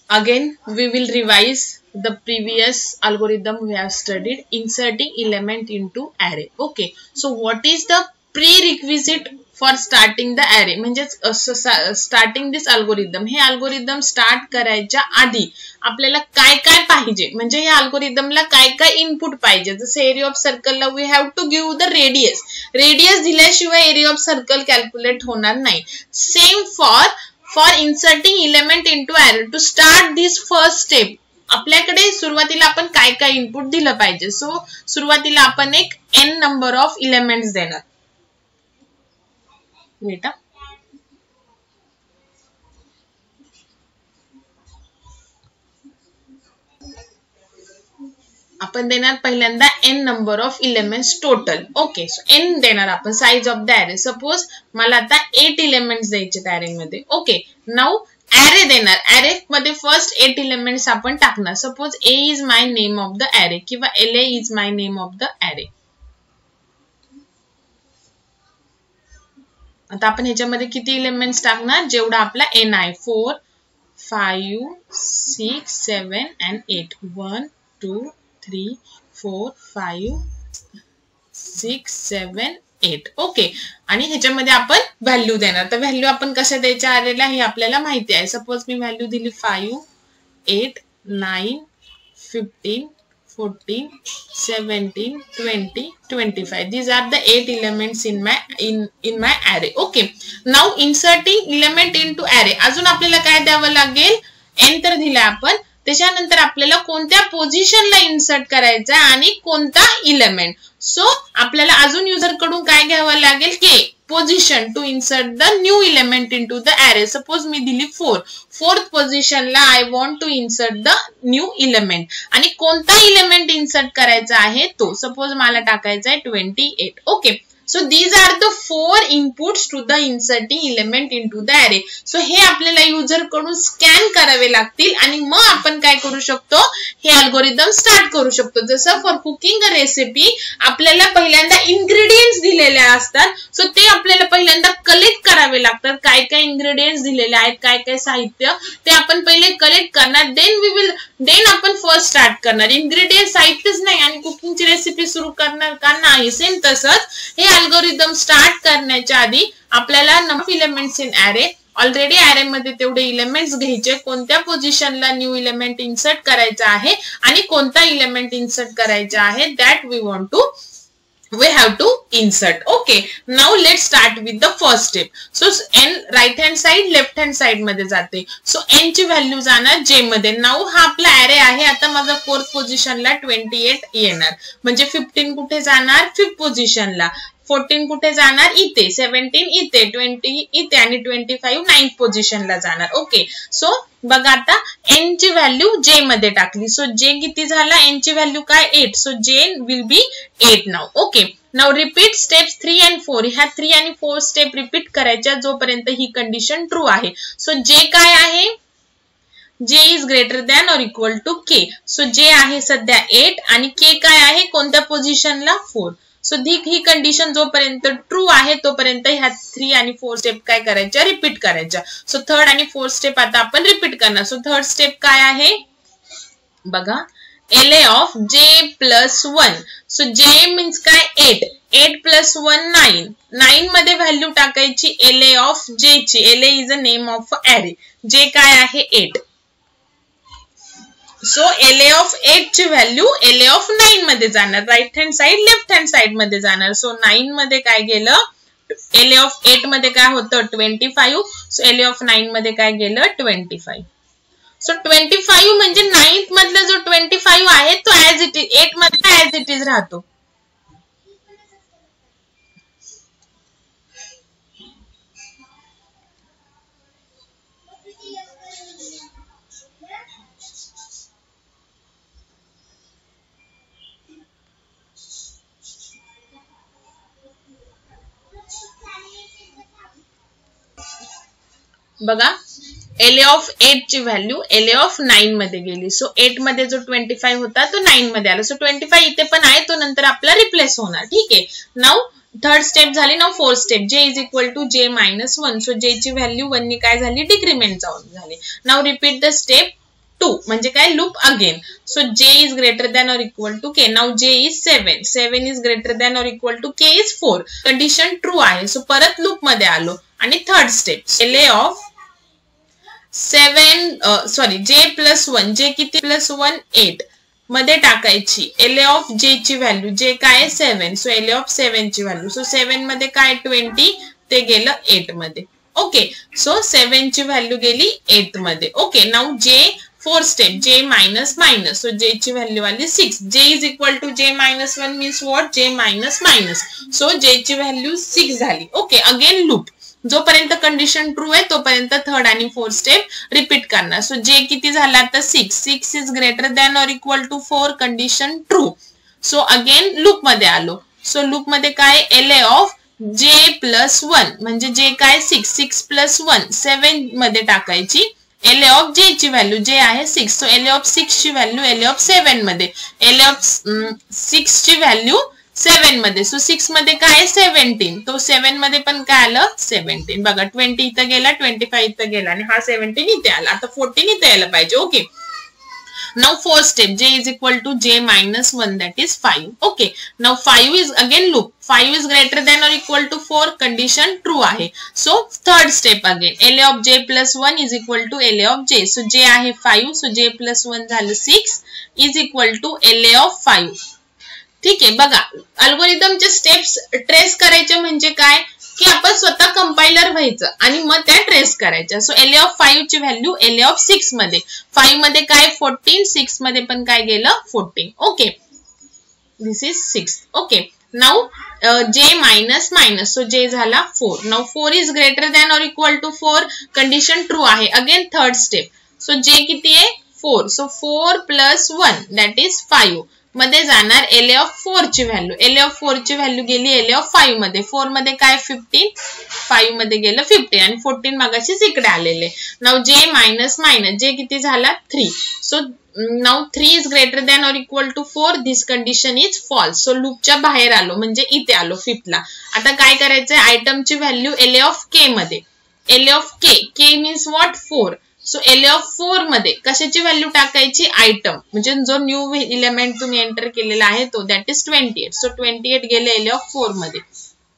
Again, we will revise the previous algorithm we have studied, inserting element into array. Okay. So what is the prerequisite for starting the array? म्हणजे starting this algorithm. हे algorithm start करायच्या आधी आपल्याला काय काय पाहिजे, म्हणजे या algorithm ला काय काय इनपुट पाहिजे. जसे area of circle ला we have to give the radius. Radius दिल्याशिवाय area of circle calculate होणार नाही. Same for inserting element into array. To start this first step, आपल्याकडे सुरुवातीला आपण काय काय इनपुट दिलं पाहिजे. सो सुरुवातीला आपण एक n नंबर ऑफ एलिमेंट्स देणार. बेटा आपण देणार पहिल्यांदा n number of elements total. Okay. So n देणार आपण size of the array. Suppose मला आता 8 एलिमेंट्स द्यायचे त्या अरे मध्ये. ओके. नाउ अरे देणार. अरे मध्ये फर्स्ट 8 एलिमेंट्स आपण टाकणार. Suppose a is my name of the अरे किंवा la is my name of the अरे. आता आपण ह्याच्यामध्ये किती एलिमेंट्स टाकणार, जेवढा आपला n आहे. 4 5 6 7 and 8. 1 2 3 4 5 6 7 8. ओके. आणि ह्याच्यामध्ये आपण व्हॅल्यू देणार. तर व्हॅल्यू आपण कशा द्यायच्या अरेला हे आपल्याला माहिती आहे. सपोज मी व्हॅल्यू दिली 5 8 9 15 14 17 20 25. These are the 8 elements in my array. Okay. Now inserting element into array. अजून आपल्याला काय द्यावं लागेल, n तर दिला आपण. त्याच्यानंतर आपल्याला कोणत्या पोझिशनला इन्सर्ट करायचा आणि कोणता इलेमेंट. सो आपल्याला अजून युजर कडून काय घ्यावं लागेल की position to insert the new element into the array. Suppose मी दिली 4. 4th पोझिशनला I want to insert the new element आणि कोणता इलेमेंट इन्सर्ट करायचा आहे तो. सपोज मला टाकायचा आहे 28. Okay. So these are the 4 inputs to the inserting element into the array. So हे आपल्याला युजर कडून स्कॅन करावे लागतील आणि मग आपण काय करू शकतो, हे अल्गोरिदम स्टार्ट करू शकतो. जसं फॉर कुकिंग अ रेसिपी आपल्याला पहिल्यांदा इन्ग्रेडियंट्स दिलेले असतात. सो ते आपल्याला पहिल्यांदा कलेक्ट करावे लागतात. काय काय इन्ग्रेडियंट्स दिलेले आहेत, काय काय साहित्य, ते आपण पहिले कलेक्ट करणार. देन आपण फर्स्ट स्टार्ट करणार. इन्ग्रेडियंट साहित्यच नाही आणि कुकिंगची रेसिपी सुरू करणार का नाही. सेम तसंच हे अल्गोरिदम स्टार्ट करण्याच्या आधी आपल्याला नंबर एलिमेंट्स इन अरे, ऑलरेडी अरे मध्ये तेवढे एलिमेंट्स घ्यायचे, कोणत्या पोझिशनला न्यू एलिमेंट इन्सर्ट करायचा आहे आणि कोणता एलिमेंट इन्सर्ट करायचा आहे, that we have to insert. Okay. Now let's start with the first step. So n right hand side left hand side मध्ये जाते. So n ची व्हॅल्यू जाणार j मध्ये. नाउ हा आपला अरे आहे. आता माझा 4th पोझिशनला 28 येणार. म्हणजे 15 कुठे जाणार, 5th पोझिशनला. 14 कुठे जाणार, इथे. 17 इथे. 20 इथे आणि 25 9th पोझिशनला जाणार. ओके. सो बघा आता n ची व्हॅल्यू j मध्ये टाकली. सो j किती झाला, n ची व्हॅल्यू काय 8. So j will be 8 now. Okay. Now repeat steps 3 and 4. ह्या 3 आणि 4 स्टेप रिपीट करायच्या जोपर्यंत ही कंडिशन ट्रू आहे. सो j काय आहे, j इज ग्रेटर दॅन और equal to k. So j आहे सध्या 8 आणि k काय आहे, कोणत्या पोझिशनला, 4. सो ही कंडिशन जोपर्यंत ट्रू आहे तोपर्यंत ह्या 3 आणि 4 स्टेप काय करायच्या, रिपीट करायच्या. सो 3rd आणि 4th स्टेप आता आपण रिपीट करणार. सो 3rd स्टेप काय आहे बघा, LA of j plus 1. So j means काय 8. 8 प्लस 1 9. 9 मध्ये व्हॅल्यू टाकायची LA ऑफ j ची. LA is a name of अरे. j काय आहे 8. सो LA ऑफ 8 ची व्हॅल्यू LA ऑफ 9 मध्ये जाणार. Right hand side left hand side मध्ये जाणार. सो 9 मध्ये काय गेलं, LA ऑफ 8 मध्ये काय होतं 25. सो LA ऑफ 9 मध्ये काय गेलं 25. सो 25 म्हणजे 9th मधला जो 25 आहे तो ऍज इट इज 8 मध्ये ऍज इट इज राहतो. बघा LA ऑफ 8 ची व्हॅल्यू LA ऑफ 9 मध्ये गेली. सो 8 मध्ये जो 25 होता तो 9 मध्ये आला. सो 25 इथे पण आहे, तो नंतर आपला रिप्लेस होणार. ठीक आहे. नाउ 3rd स्टेप झाली. Now 4th step j is equal to j minus 1. So j ची व्हॅल्यू 1 नी काय झाली, डिक्रीमेंट झाली. नाउ रिपीट द स्टेप 2 म्हणजे काय loop again. So j is greater than or equal to k. Now j is 7. 7 is greater than or equal to k is 4. Condition true आहे. So परत loop मध्ये आलो आणि third step LA of 7 j plus 1 j किती plus 1 8 मध्ये टाकायची. LA of j ची value j काय 7. सो LA ऑफ 7 ची व्हॅल्यू. सो 7 मध्ये काय 20 ते गेलं 8 मध्ये. ओके सो 7 ची व्हॅल्यू गेली 8 मध्ये. Okay now j four step j minus minus. So j ची व्हॅल्यू आली 6. j is equal to j minus 1 means what j minus minus. So j ची व्हॅल्यू 6 झाली. ओके अगेन लूप जोपर्यंत condition true आहे तोपर्यंत third आणि fourth step repeat करणार. So j किती झाला आता 6. 6 is greater than or equal to 4. Condition true. So again loop मध्ये आलो. सो लूप मध्ये काय LA ऑफ j प्लस 1 म्हणजे j काय 6. 6 प्लस 1 7 मध्ये टाकायची. LA ऑफ j ची व्हॅल्यू j आहे 6. सो LA ऑफ 6 ची व्हॅल्यू LA ऑफ 7 मध्ये. LA ऑफ 6 ची व्हॅल्यू 7 मध्ये. सो 6 मध्ये काय 17. तो 7 मध्ये पण काय आलं 17. बघा 20 इथं गेला 25 इथं गेला आणि हा 17 इथे आला. आता 14 इथे यायला पाहिजे. Okay now fourth step j is equal to j minus 1 that is 5. okay now 5 is again loop. 5 is greater than or equal to 4. condition true आहे. so third step again LA of j plus 1 is equal to LA of j. so j आहे 5. so j plus 1 झालं 6 is equal to LA of 5. ठीक आहे बघा अल्गोरिदमचे steps trace करायचे म्हणजे काय की आपण स्वतः कंपायलर व्हायचं आणि मग त्या ट्रेस करायच्या. सो LA ऑफ 5 ची व्हॅल्यू LA ऑफ 6 मध्ये. 5 मध्ये काय 14. 6 मध्ये पण काय गेलं 14. Okay this is 6. Okay now j minus minus. So j झाला 4. Now 4 is greater than or equal to 4. Condition true आहे. Again third step. So j किती आहे 4. सो 4 प्लस 1 दॅट इज 5 मध्ये जाणार LA ऑफ 4 ची व्हॅल्यू. LA ऑफ 4 ची value गेली LA of 5 मध्ये. 4 मध्ये काय 15. 5 मध्ये गेलं 15 आणि 14 मागाशीच इकडे आलेले. Now j minus minus. j किती झाला 3. So now 3 is greater than or equal to 4. This condition is false. So लूपच्या बाहेर आलो म्हणजे इथे आलो फिफ्थला. आता काय करायचंय आयटमची व्हॅल्यू LA ऑफ k मध्ये. LA of k means what 4. So LA of 4 मध्ये कशाची व्हॅल्यू टाकायची आयटम म्हणजे जो न्यू इलेमेंट तुम्ही एंटर केलेला आहे तो दॅट इज 28. सो 28 गेले LA ऑफ 4 मध्ये.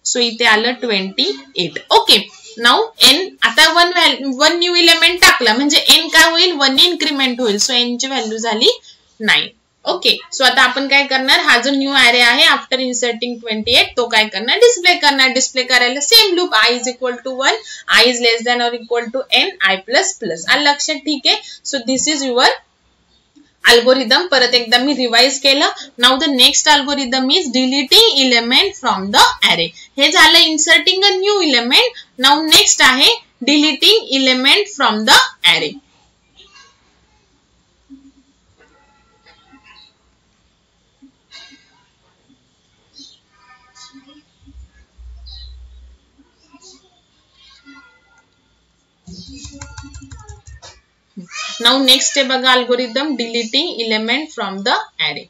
सो इथे आलं 28. ओके नाउ n आता वन न्यू इलेमेंट टाकला म्हणजे n काय होईल 1 इन्क्रीमेंट होईल. सो n ची व्हॅल्यू झाली 9. ओके सो आता आपण काय करणार हा जो न्यू ॲरे आहे आफ्टर इन्सर्टिंग 28 तो काय करणार डिस्प्ले करणार. डिस्प्ले करायला same loop i is equal to 1 i is less than or equal to n i plus plus. आलं लक्षात. ठीक आहे so this is your algorithm. परत एकदा मी रिवाइज केलं. Now the next algorithm is deleting element from the array. हे झालं inserting a new element. Now next आहे deleting element from the array. Now next step बघा algorithm deleting element from the array.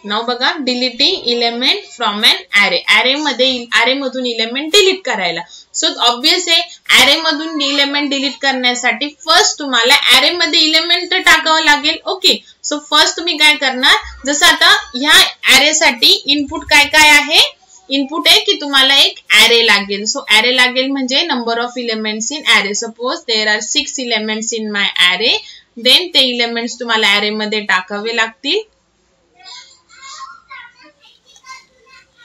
Now बघा deleting element from an array. Array मध्ये array मधून element delete करायला. So obvious आहे array मधून element delete करण्यासाठी first तुम्हाला ॲरे मध्ये इलेमेंट तर टाकावं लागेल. ओके सो फर्स्ट तुम्ही काय करणार जसं आता ह्या ॲरे साठी इनपुट काय काय आहे. इनपुट आहे की तुम्हाला एक ॲरे लागेल. सो ॲरे लागेल म्हणजे number of elements in array. Suppose there are 6 elements in my array. Then ते इलेमेंट्स तुम्हाला ॲरे मध्ये टाकावे लागतील.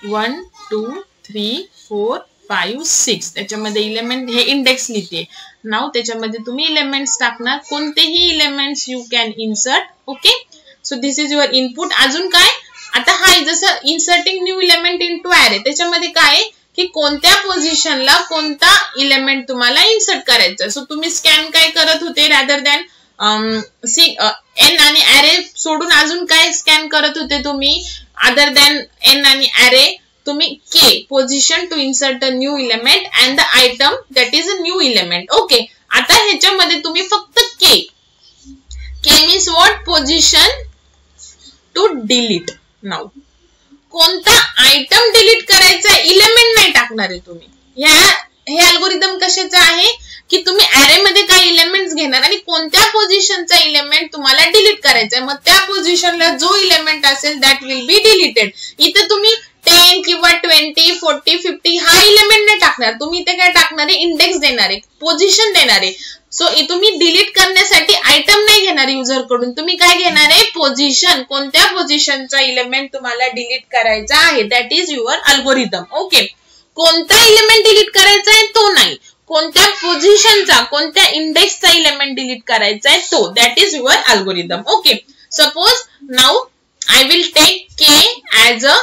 1 2 3 4 5 6 त्याच्यामध्ये इलेमेंट हे इंडेक्स लिहिते. नाउ त्याच्यामध्ये तुम्ही इलेमेंट्स टाकणार. कोणतेही elements you can insert. Okay so this is your input. अजून काय आता हाय जसं inserting new element into array त्याच्यामध्ये काय की कोणत्या पोझिशनला कोणता इलेमेंट तुम्हाला इन्सर्ट करायचा. सो तुम्ही स्कॅन काय करत होते, रॅदर दॅन एन आणि ॲरे सोडून अजून काय स्कॅन करत होते तुम्ही, अदर दॅन एन आणि ॲरे तुम्ही k position to insert a new element and the item that is a new element. Okay, आता ह्याच्यामध्ये तुम्ही फक्त k means what, position to delete. Now कोणता आयटम डिलीट करायचा, इलेमेंट नाही टाकणार आहे तुम्ही. हे अल्गोरिदम कशाचं आहे की तुम्ही ॲरे मध्ये काही इलेमेंट्स घेणार आणि कोणत्या पोझिशनचा इलेमेंट तुम्हाला डिलीट करायचा आहे, मग त्या पोझिशनला जो इलेमेंट असेल दॅट विल बी डिलीटेड. इथे तुम्ही 10 किंवा 20, 40, 50 हा इलेमेंट नाही टाकणार, तुम्ही इथे काय टाकणार आहे, इंडेक्स देणार आहे, पोझिशन देणार आहे. सो तुम्ही डिलीट करण्यासाठी आयटम नाही घेणार युजर कडून, तुम्ही काय घेणार आहे, पोझिशन, कोणत्या पोझिशनचा इलेमेंट तुम्हाला डिलीट करायचा आहे, that is your algorithm. Okay, कोणता इलेमेंट डिलीट करायचा आहे तो नाही, कोणत्या पोझिशनचा, कोणत्या इंडेक्सचा इलेमेंट डिलीट करायचा आहे तो, that is your algorithm. Okay, suppose now I will take k as a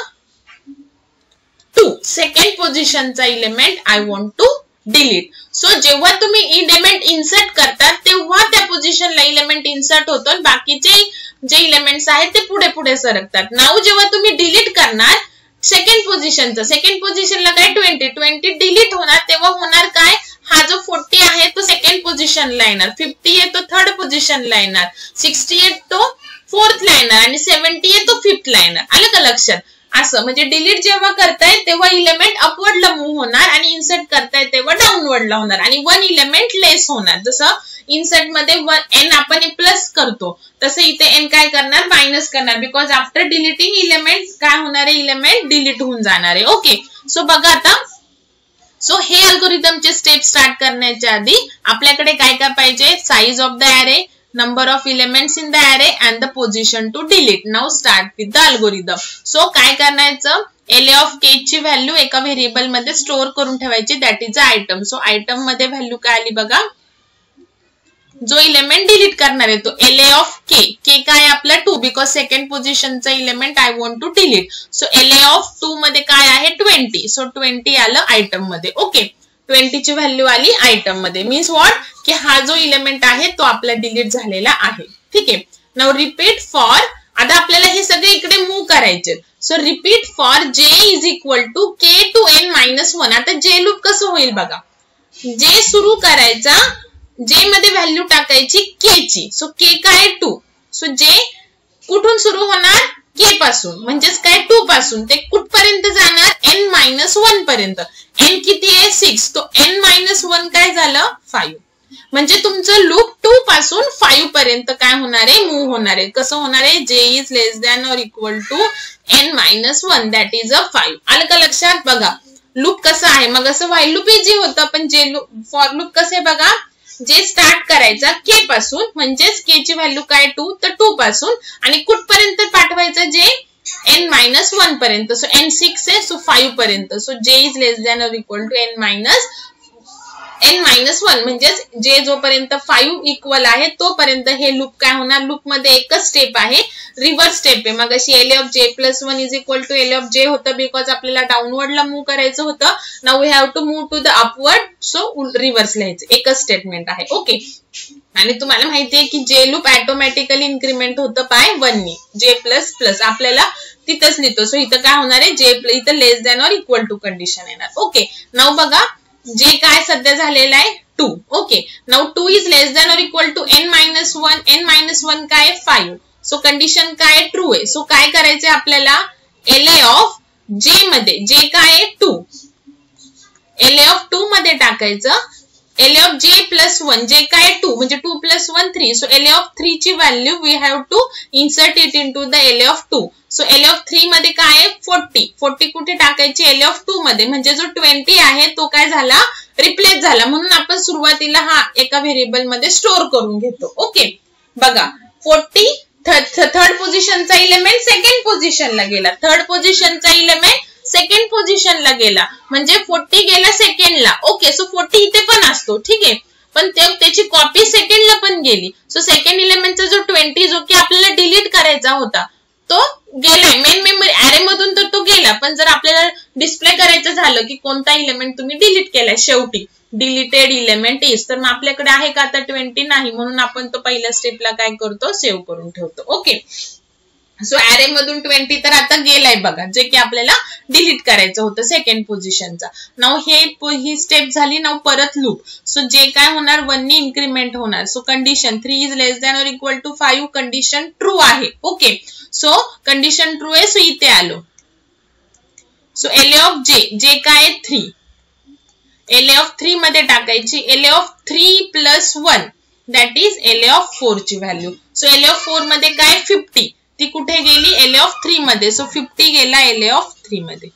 2, second पोझिशनचा element I want to delete. So जेव्हा तुम्ही इलेमेंट इन्सर्ट करतात तेव्हा त्या पोझिशनला इलेमेंट इन्सर्ट होतो, बाकीचे जे इलेमेंट्स आहेत ते पुढे पुढे सरकतात. नाउ जेव्हा तुम्ही डिलीट करणार सेकंड पोझिशनला काय 20 डिलीट होणार, तेव्हा होणार काय, हा जो 40 आहे तो सेकंड पोझिशनला येणार, 50 आहे तो थर्ड पोझिशनला येणार, 60 आहे तो फोर्थला येणार आणि 70 आहे तो फिफ्थला येणार. आलं का लक्षात. असं म्हणजे डिलीट जेव्हा करताय तेव्हा इलेमेंट अपवर्डला मूव्ह होणार आणि इन्सर्ट करताय तेव्हा डाऊनवर्डला होणार आणि वन इलेमेंट लेस होणार. जसं इन्सर्ट मध्ये एन आपण प्लस करतो तसं इथे एन काय करणार, मायनस करणार, बिकॉज आफ्टर डिलीटिंग इलेमेंट काय होणार आहे, इलेमेंट डिलीट होऊन जाणार आहे. ओके, सो बघा आता, सो हे अल्गोरिदमचे स्टेप स्टार्ट करण्याच्या आधी आपल्याकडे काय काय पाहिजे, size of the array, number of elements in the array and the position to delete. Now start with the algorithm. So काय करायचं, LA of k ची व्हॅल्यू एका व्हेरिएबल मध्ये स्टोअर करून ठेवायची, that is a item. So item मध्ये value काय आली बघा, जो इलेमेंट डिलीट करणार आहे तो LA of k काय आपला 2, बिकॉज सेकंड पोझिशनचा element I want to delete. So LA of 2 मध्ये काय आहे 20, सो 20 आलं आयटम मध्ये. ओके, 20 ची व्हॅल्यू आली आयटम मध्ये, मीन्स व्हॉट की हा जो इलेमेंट आहे तो आपला डिलीट झालेला आहे. ठीक आहे, नाउ रिपीट फॉर, आता आपल्याला हे सगळे इकडे मूव्ह करायचे. सो रिपीट फॉर जे is equal to K to N minus 1. आता जे लूप कसं होईल बघा, जे सुरू करायचा, जे मध्ये व्हॅल्यू टाकायची के ची. सो के काय 2, सो जे कुठून सुरू होणार, के पासून, म्हणजेच काय 2 पासून ते कुठपर्यंत जाणार, n मायनस 1 पर्यंत. n किती आहे 6, तो n मायनस 1 काय झालं 5. म्हणजे तुमचं लूप 2 पासून 5 पर्यंत काय होणार आहे, मूव्ह होणार आहे. कसं होणार आहे, जे इज लेस दॅन और equal to n minus 1 that is a 5. आलं का लक्षात. बघा लूप कसं आहे, मग असं व्हाईल लूप इझी होतं, पण जे लूप फॉर लूप कसे बघा, जे स्टार्ट करायचा के पासून, म्हणजेच के ची व्हॅल्यू काय 2, तर 2 पासून आणि कुठपर्यंत पाठवायचं, जे n मायनस 1 पर्यंत. सो n 6 आहे, सो 5 पर्यंत. सो जे इज लेस दॅन और इक्वल टू n मायनस 1, म्हणजेच जे जोपर्यंत 5 इक्वल आहे तोपर्यंत हे लूप काय होणार, लूप मध्ये एकच स्टेप आहे, रिव्हर्स स्टेप आहे. मग अशी LA of j plus 1 is equal to LA of j होतं, बिकॉज आपल्याला डाऊनवर्डला मूव्ह करायचं होतं. Now we have to move to the upward, so reverse लिहायचं, एकच स्टेटमेंट आहे. ओके, आणि तुम्हाला माहितीये की जे लूप ऑटोमॅटिकली इन्क्रीमेंट होतं बाय 1 नी, जे प्लस प्लस आपल्याला तिथंच लिहितो. सो इथं काय होणार आहे, जे इथं लेस दॅन और इक्वल टू कंडिशन येणार. ओके, नाउ बघा जे काय सध्या झालेलं आहे 2. Okay, now 2 is less than और equal to n minus 1, n minus 1 काय 5. सो कंडिशन काय ट्रू आहे. सो काय करायचंय आपल्याला, LA of j मध्ये, जे काय 2, LA of 2 मध्ये टाकायचं, LA of j plus 1, जे काय 2, म्हणजे 2 plus 1 3. सो LA of 3 ची value we have to insert it into the LA of 2. So LA of 3 मध्ये काय आहे 40 कुठे टाकायची, LA of 2 मध्ये, म्हणजे जो 20 आहे तो काय झाला, रिप्लेस झाला. म्हणून आपण सुरुवातीला हा एका व्हेरिएबल मध्ये स्टोअर करून घेतो. ओके, बघा 40 थर्ड पोझिशनचा इलेमेंट सेकंड पोझिशनला गेला, थर्ड पोझिशनचा इलेमेंट सेकंड पोझिशनला गेला, म्हणजे 40 गेला सेकंडला. ओके, सो 40 इथे पण असतो, ठीक आहे, पण त्याची कॉपी सेकंडला पण गेली. सो सेकंड इलेमेंटचा जो 20 जो की आपल्याला डिलीट करायचा होता, तो गेलाय मेन मेमरी अरे मधून, तर तो गेला. पण जर आपल्याला डिस्प्ले करायचं झालं की कोणता इलेमेंट तुम्ही डिलीट केलाय शेवटी, डिलीटेड इलेमेंट इज, तर मग आपल्याकडे आहे का आता 20 नाही, म्हणून आपण तो पहिल्या स्टेपला काय करतो, सेव्ह करून ठेवतो. ओके, सो अरे मधून 20 तर आता गेलाय बघा, जे की आपल्याला डिलीट करायचं होतं सेकंड पोझिशनचा. नाव ही स्टेप झाली. नाव परत लूप. सो जे काय होणार 1 नी इन्क्रीमेंट होणार. So condition 3 is less than और इक्वल टू 5 कंडिशन ट्रू आहे. ओके, सो कंडिशन ट्रू आहे. सो इथे आलो. सो एल ऑफ जे काय आहे 3, एल ऑफ 3 मध्ये टाकायची. L of 3 plus 1 that is L of 4 ची व्हॅल्यू. सो एल ऑफ 4 मध्ये काय 50, ती कुठे गेली एल ऑफ 3 मध्ये. सो 50 गेला एल ऑफ 3 मध्ये.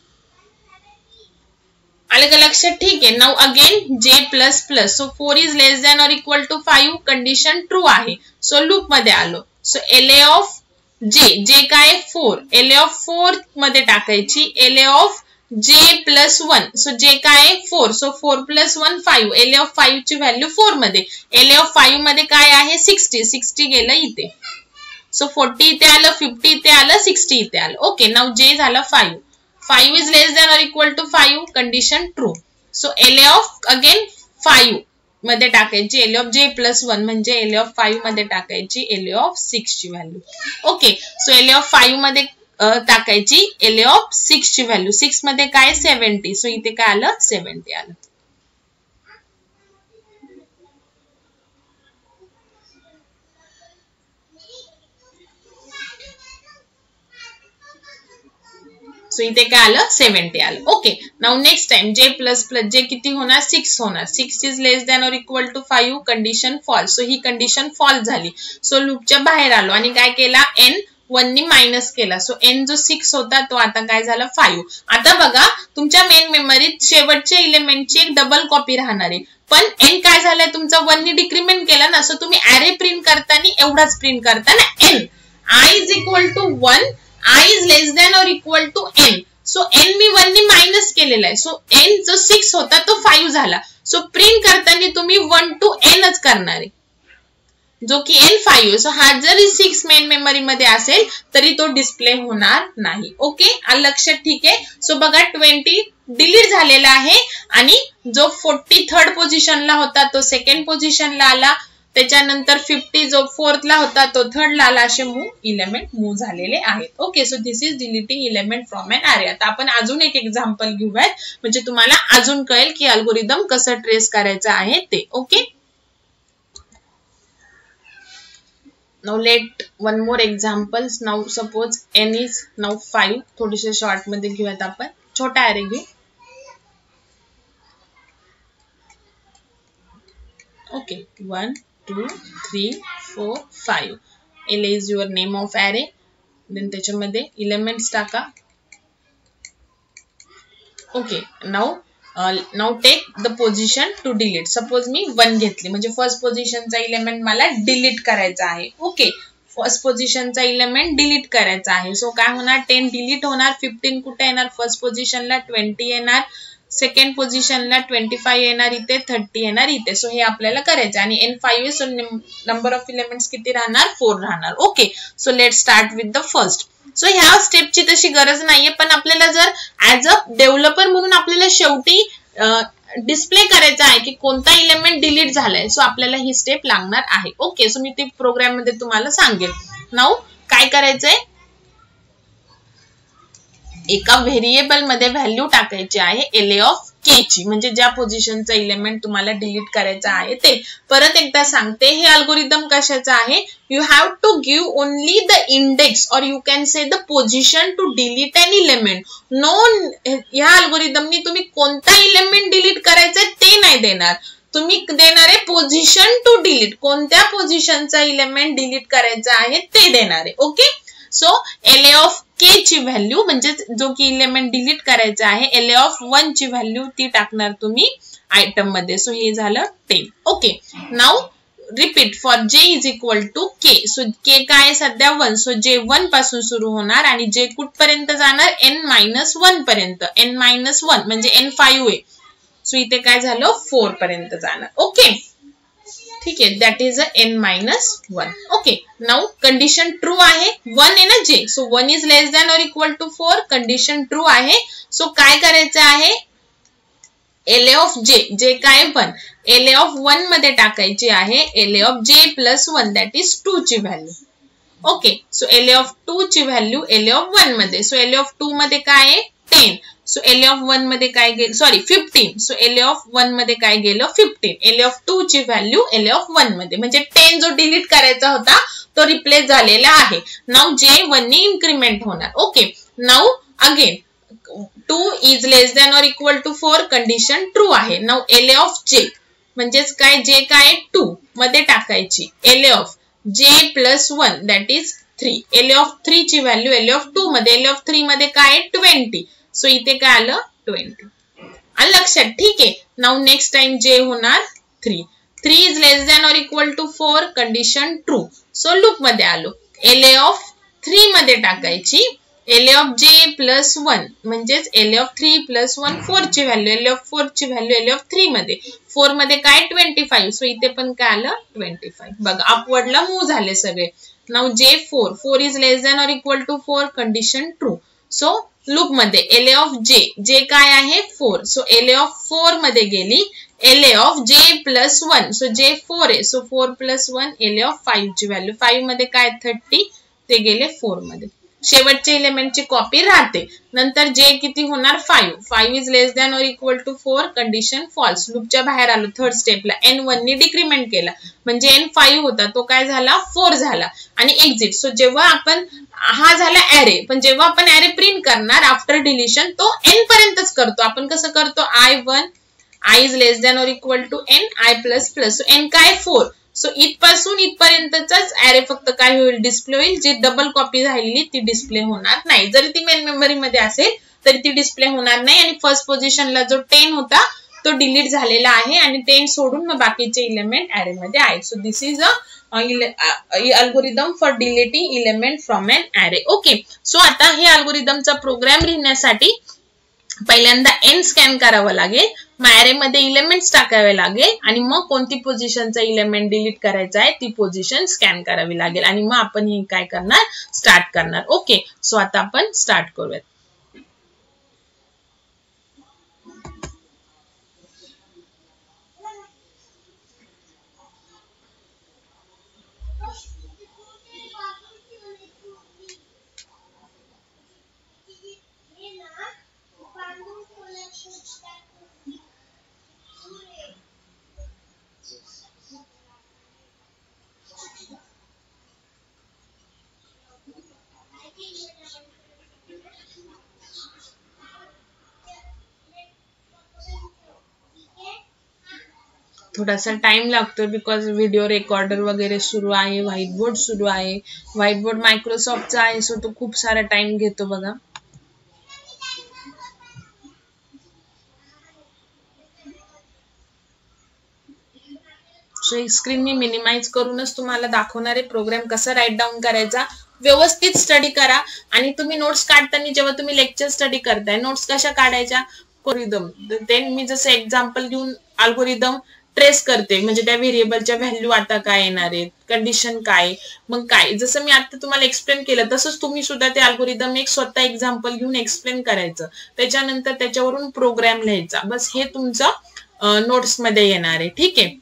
आलं का लक्षात? ठीक आहे. नाउ अगेन जे plus plus. So 4 is less than और इक्वल टू 5 कंडिशन ट्रू आहे. सो लूप मध्ये आलो. सो एल ऑफ जे काय 4, एल ऑफ 4 मध्ये टाकायची. एल ऑफ जे प्लस 1. सो जे काय 4. So 4 plus 1 5. एल ऑफ 5 ची व्हॅल्यू 4 मध्ये. एल ऑफ 5 मध्ये काय आहे 60. 60 गेलं इथे. सो 40 इथे आलं, 50 इथे आलं, 60 इथे आलं. ओके, नाउ जे झालं 5. 5 इज लेस दॅन और equal to 5 condition true. So L of again 5 मध्ये टाकायची. एल ऑफ जे प्लस 1 म्हणजे एल ऑफ 5 मध्ये टाकायची एल ऑफ 6 ची value. Okay, so L of 5 मध्ये टाकायची एल ऑफ 6 ची व्हॅल्यू. 6 मध्ये काय 70. सो इथे काय आलं 70 आलं. सो इथे काय आलं 70 आलं. Okay, now next time J plus plus J किती होणार 6 होणार. 6 इज लेस दॅन और equal to 5 condition false. So ही कंडिशन फॉल्स झाली. सो लूपच्या बाहेर आलो आणि काय केला एन 1 नी मायनस केला. सो एन जो 6 होता तो आता काय झाला 5. आता बघा तुमच्या मेन मेमरीत शेवटच्या इलेमेंटची एक डबल कॉपी राहणार आहे. पण एन काय झालाय तुमचा 1 नी डिक्रीमेंट केला ना. सो तुम्ही अरे प्रिंट करताना एवढाच प्रिंट करता ना N. I is equal to 1, I is less than or equal to n. So n मी 1 नी मायनस केलेला आहे. सो n जो 6 होता तो 5 झाला. सो प्रिंट करताना तुम्ही 1 to n च करणार आहे, जो की n 5. सो हा जरी 6 मेन मेमरी मध्ये असेल तरी तो डिस्प्ले होणार नाही. ओके, आलं लक्षात? ठीक आहे. सो बघा 20 डिलीट झालेला आहे आणि जो 40 थर्ड पोझिशनला होता तो सेकंड पोझिशनला आला. त्याच्यानंतर 50 जो फोर्थला होता तो थर्डला आला. असे इलेमेंट मूव्ह झालेले आहेत. Okay, so this is deleting element from an array. आता आपण अजून एक एक्झाम्पल घेऊयात म्हणजे तुम्हाला अजून कळेल की अल्गोरिदम कसं ट्रेस करायचं आहे ते. Okay, now let one more examples. Now suppose N is now 5. थोडेसे शॉर्ट मध्ये घेऊयात आपण. छोटा अरे घेऊ. Okay, 1 2 3 4 5. L is your name of array. Then त्याच्यामध्ये एलिमेंट्स टाका. Okay, now take the position to delete. Suppose मी 1 घेतली म्हणजे फर्स्ट पोझिशनचा एलिमेंट मला डिलीट करायचा आहे. ओके, फर्स्ट पोझिशनचा एलिमेंट डिलीट करायचा आहे. सो काय होणार 10 डिलीट होणार. 15 कुठे येणार फर्स्ट पोझिशनला, 20 येणार. सेकंड पोझिशनला 25 येणार इथे, 30 येणार इथे. सो हे आपल्याला करायचं आणि n5 so number of elements किती राहणार 4 राहणार. Okay, so let start with the first. So ह्या स्टेपची तशी गरज नाहीये, पण आपल्याला जर ऍज अ डेव्हलपर म्हणून आपल्याला शेवटी डिस्प्ले करायचा आहे की कोणता एलिमेंट डिलीट झालाय. सो आपल्याला ही स्टेप लागणार आहे. ओके, सो मी ते प्रोग्राम मध्ये तुम्हाला सांगेल. नाउ काय करायचंय, एका व्हेरिएबल मध्ये व्हॅल्यू टाकायची आहे एल ऑफ के ची, म्हणजे ज्या पोझिशनचा एलिमेंट तुम्हाला डिलीट करायचा आहे ते. परत एकदा सांगते, हे अल्गोरिदम कशाचं आहे, you have to give only the index और you can say the position to delete an element. No, ह्या अल्गोरिदमनी तुम्ही कोणता एलिमेंट डिलीट करायचा ते नाही देणार. तुम्ही देणार आहे पोझिशन टू डिलीट, कोणत्या पोझिशनचा एलिमेंट डिलीट करायचा आहे ते देणार आहे. ओके, सो एल ऑफ के ची व्हॅल्यू म्हणजे जो की एलिमेंट डिलीट करायचा आहे, एल ऑफ 1 ची व्हॅल्यू ती टाकणार तुम्ही आयटम मध्ये. सो हे झालं 10. ओके, नाउ रिपीट फॉर जे is equal to k. So k काय सध्या 1. सो जे 1 पासून सुरू होणार आणि जे कुठपर्यंत जाणार n-1 पर्यंत. n-1 म्हणजे n5 आहे. सो इथे काय झालं 4 पर्यंत जाणार. ओके, ठीक आहे, that is n-1. Okay, now condition true आहे, 1 आहे ना J, so 1 is less than or equal to 4, condition true आहे. सो काय करायचं आहे, LA ऑफ जे काय 1, LA ऑफ 1 मध्ये टाकायची आहे LA of j plus 1 that is 2 ची value. Okay, so LA of 2 ची व्हॅल्यू LA ऑफ 1 मध्ये, सो LA ऑफ 2 मध्ये काय आहे 10, सो LA ऑफ 1 मध्ये काय गेलं, सॉरी 15, सो LA ऑफ 1 मध्ये काय गेलं 15, LA ऑफ 2 ची व्हॅल्यू LA ऑफ 1 मध्ये, म्हणजे 10 जो डिलीट करायचा होता तो रिप्लेस झालेला आहे. नाउ j 1 ने इन्क्रीमेंट होणार. Okay, now again 2 is less than or equal to 4, condition true आहे. नाउ LA ऑफ j म्हणजेच काय, j काय 2 मध्ये टाकायची, LA of j plus 1 that is 3, LA of 3 ची व्हॅल्यू LA ऑफ 2 मध्ये, LA ऑफ 3 मध्ये काय 20, सो इथे काय आलं 20. आलं लक्षात, ठीक आहे. नाउ नेक्स्ट टाइम j होणार 3 is less than or equal to 4, condition true. So loop मध्ये आलो, LA ऑफ 3 मध्ये टाकायची LA ऑफ j प्लस 1 म्हणजेच LA ऑफ 3 प्लस 1 4 ची व्हॅल्यू, LA ऑफ 4 ची व्हॅल्यू LA ऑफ 3 मध्ये, 4 मध्ये काय 25, सो इथे पण काय आलं 25. बघा अपवर्डला मूव झाले सगळे. Now j 4 is less than or equal to 4, condition true. So loop मध्ये LA ऑफ j काय आहे 4, सो LA ऑफ 4 मध्ये गेली LA of j plus 1, so j 4 आहे, सो 4 प्लस 1 LA ऑफ 5 ची व्हॅल्यू, 5 मध्ये काय 30, ते गेले 4 मध्ये. शेवटच्या एलिमेंटची कॉपी राहते. नंतर j किती होणार 5 is less than or equal to 4, condition false. लूपच्या बाहेर आलो, थर्ड स्टेपला n1 ने डिक्रीमेंट केला, म्हणजे n5 होता तो काय झाला 4 झाला, आणि एक्झिट. सो जेव्हा आपण हा झाला ऍरे, पण जेव्हा आपण ऍरे प्रिंट करणार आफ्टर डिलिशन तो n पर्यंतच करतो. आपण कसं करतो, I is less than or equal to n, I plus plus, so n काय 4, सो इथपासून इथपर्यंतचाच ऍरे फक्त काय होईल डिस्प्ले होईल, जी डबल कॉपी झालेली ती डिस्प्ले होणार नाही. जरी ती मेन मेमरी मध्ये असेल तरी ती डिस्प्ले होणार नाही. आणि फर्स्ट पोझिशनला जो 10 होता तो डिलीट झालेला आहे, आणि 10 सोडून मग बाकीचे इलेमेंट ऍरे मध्ये आहेत. So this is algorithm for deleting element from an array. Okay, so आता हे अल्गोरिदमचा प्रोग्राम लिहिण्यासाठी पहिल्यांदा n स्कॅन करावं लागेल, मग ऍरे मध्ये इलेमेंट्स टाकावे लागेल, आणि मग कोणती पोझिशनचा इलेमेंट डिलीट करायचा आहे ती पोझिशन स्कॅन करावी लागेल, आणि मग आपण हे काय करणार स्टार्ट करणार. ओके, सो आता आपण स्टार्ट करूयात. थोडासा टाइम लागतो बिकॉज व्हिडिओ रेकॉर्डर वगैरे सुरू आहे, व्हाईट बोर्ड सुरू आहे. व्हाईट बोर्ड मायक्रोसॉफ्टचा आहे, सो तो खूप सारा टाइम घेतो बघा. सो स्क्रीन मी मिनिमाइज करूनच तुम्हाला दाखवणार आहे प्रोग्राम कसा राईट डाऊन करायचा. व्यवस्थित स्टडी करा, आणि तुम्ही नोट्स काढताना जेव्हा तुम्ही लेक्चर स्टडी करताय नोट्स कशा काढायच्या, अल्गोरिदम देन मी जसं एक्झाम्पल घेऊन अल्गोरिदम ट्रेस करते, म्हणजे त्या व्हेरिएबलच्या व्हॅल्यू आता काय येणार आहेत, कंडिशन काय, मग काय. जसं मी आता तुम्हाला एक्सप्लेन केलं तसंच तुम्ही सुद्धा ते अल्गोरिदम एक स्वतः एक्झाम्पल घेऊन एक्सप्लेन करायचं, त्याच्यानंतर त्याच्यावरून प्रोग्राम लिहायचा. बस हे तुमचं नोट्स मध्ये येणार आहे. ठीक आहे,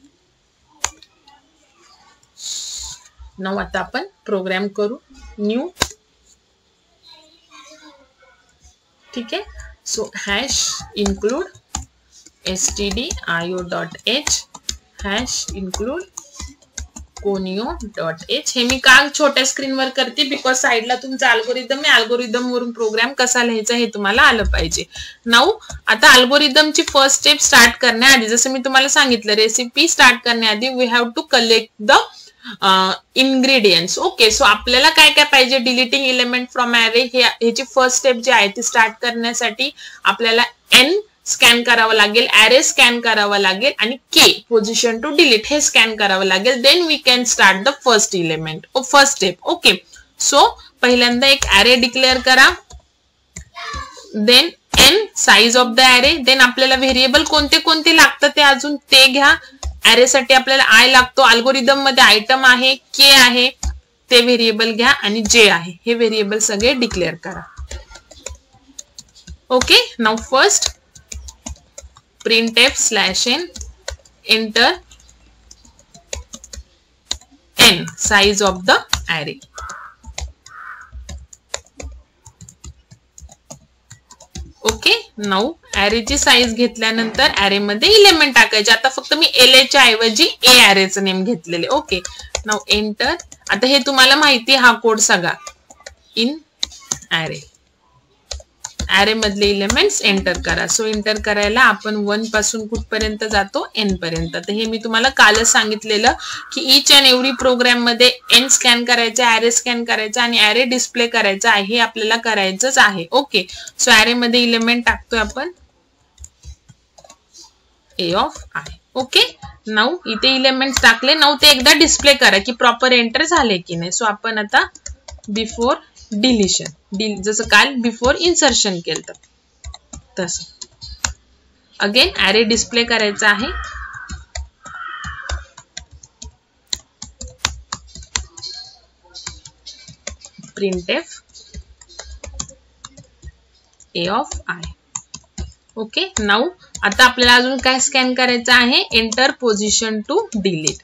नाउ आता आपण प्रोग्राम करू. न्यू, ठीक आहे. So hash include stdio.h hash include conio.h. हे मी का छोट्या स्क्रीनवर करते बिकॉज साइडला तुमचा अल्गोरिदम आहे, अल्गोरिदम वरून प्रोग्राम कसा लिहायचा हे तुम्हाला आलं पाहिजे. नाउ आता अल्गोरिदमची फर्स्ट स्टेप स्टार्ट करण्याआधी जसं मी तुम्हाला सांगितलं, रेसिपी स्टार्ट करण्याआधी we have to collect the ingredients. Okay, so आपल्याला काय काय पाहिजे, डिलीटिंग एलिमेंट फ्रॉम ऍरे, ह्याची फर्स्ट स्टेप जी आहे ती स्टार्ट करण्यासाठी आपल्याला n स्कॅन करावं लागेल, ऍरे स्कॅन करावं लागेल, आणि k पोझिशन टू डिलीट हे स्कॅन करावं लागेल. Then we can start the first element first step. Okay, so पहिल्यांदा एक ऍरे डिक्लेअर करा, then n size of the array, then आपल्याला व्हेरिएबल कोणते कोणते लागतं ते अजून ते घ्या, ऍरे साठी आपल्याला आय लागतो. अल्गोरिदम मध्ये आयटम आहे, के आहे, ते व्हेरिएबल घ्या आणि जे आहे हे व्हेरिएबल सगळे डिक्लेअर करा. Okay, now first printf /n enter n size of the array. Okay, now array ची साईज घेतल्यानंतर array मध्ये एलिमेंट टाकायचे. आता फक्त मी LA च्या ऐवजी A arrayचं नेम घेतलेले. Okay, now enter. आता हे तुम्हाला माहिती हा कोड सगळा इन array. array मधले एलिमेंट्स एंटर करा. सो एंटर करायला आपण 1 पासून कुठपर्यंत जातो, n पर्यंत. तर हे मी तुम्हाला कालच सांगितलेलं की ईच अँड एव्हरी प्रोग्राम मध्ये n स्कॅन करायचं, array स्कॅन करायचं आणि array डिस्प्ले करायचं आहे. हे आपल्याला करायचंच आहे. ओके, सो array मध्ये एलिमेंट टाकतोय आपण a of i. Okay, now इथे एलिमेंट्स टाकले. नाउ ते एकदा डिस्प्ले करा की प्रॉपर एंटर झाले की नाही. सो आपण आता बिफोर डिलिशन, जसं काल बिफोर इन्सर्शन केलं तसं अगेन array डिस्प्ले करायचा आहे. printf a of i. Okay, now आता आपल्याला अजून काय स्कॅन करायचं आहे, enter position to delete.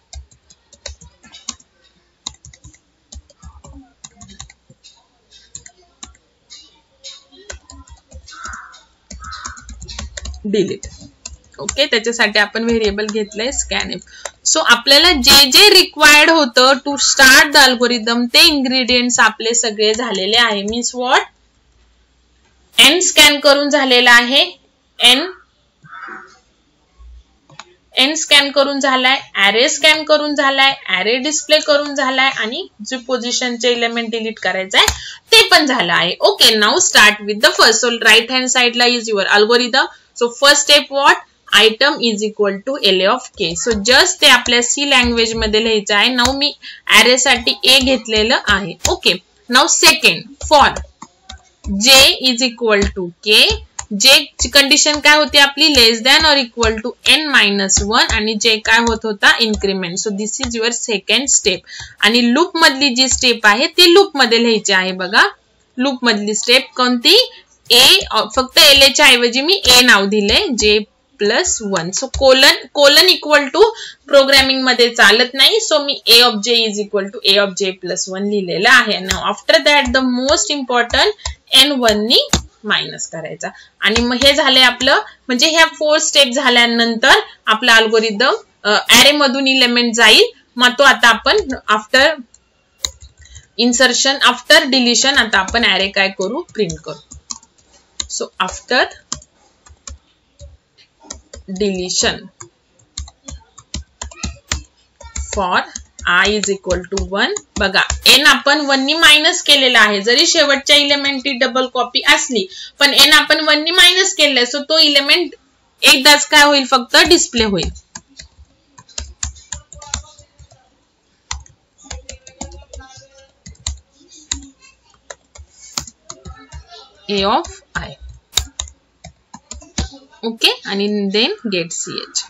Delete. Okay, त्याच्यासाठी आपण व्हेरिएबल घेतलंय स्कॅनइफ. सो आपल्याला जे जे रिक्वायर्ड होतं टू स्टार्ट द अल्गोरिदम ते इंग्रेडियंट्स आपले सगळे झालेले आहे. मीन्स व्हॉट, n स्कॅन करून झालेला आहे, n स्कॅन करून झालाय, array स्कॅन करून झालाय, array डिस्प्ले करून झालाय आणि जे पोझिशनचे एलिमेंट डिलीट करायचं आहे ते पण झालं आहे. Okay, now start with the first. So right hand साइडला is your algorithm. So first step what, item is equal to LA of k. So just ते आपल्या C लँग्वेज मध्ये लिहायचं आहे. नाउ मी array साठी A घेतलेलं आहे. Okay, now second for j is equal to k. j ची condition काय होती आपली, लेस दॅन और इक्वल टू n-1 आणि j काय होत होता, increment. So this is your second step. आणि लूप मधली जी स्टेप आहे ती लूप मध्ये लिहायची आहे. बघा, लूप मधली स्टेप कोणती, a. फक्त LA च्या ऐवजी मी a नाव दिले, j+1. So colon equal to programming मध्ये चालत नाही. सो मी a of j is equal to a of j+1 लिहिलेलं आहे. Now after that the most important n1 नी मायनस करायचा. आणि मग हे झाले आपलं, म्हणजे ह्या 4 स्टेप झाल्यानंतर आपला अल्गोरिदम array मधून एलिमेंट जाईल. मग तो आता आपण आफ्टर इन्सर्शन, आफ्टर डिलिशन आता आपण array काय करू, प्रिंट करू. So after deletion for I is equal to 1. बघा, n आपण 1 नी मायनस केलेला आहे. जरी शेवटच्या एलिमेंटची डबल कॉपी असली पण n आपण 1 नी मायनस केले. सो तो एलिमेंट एकदाच काय होईल, फक्त डिस्प्ले होईल. a of i. ओके, आणि then get ch.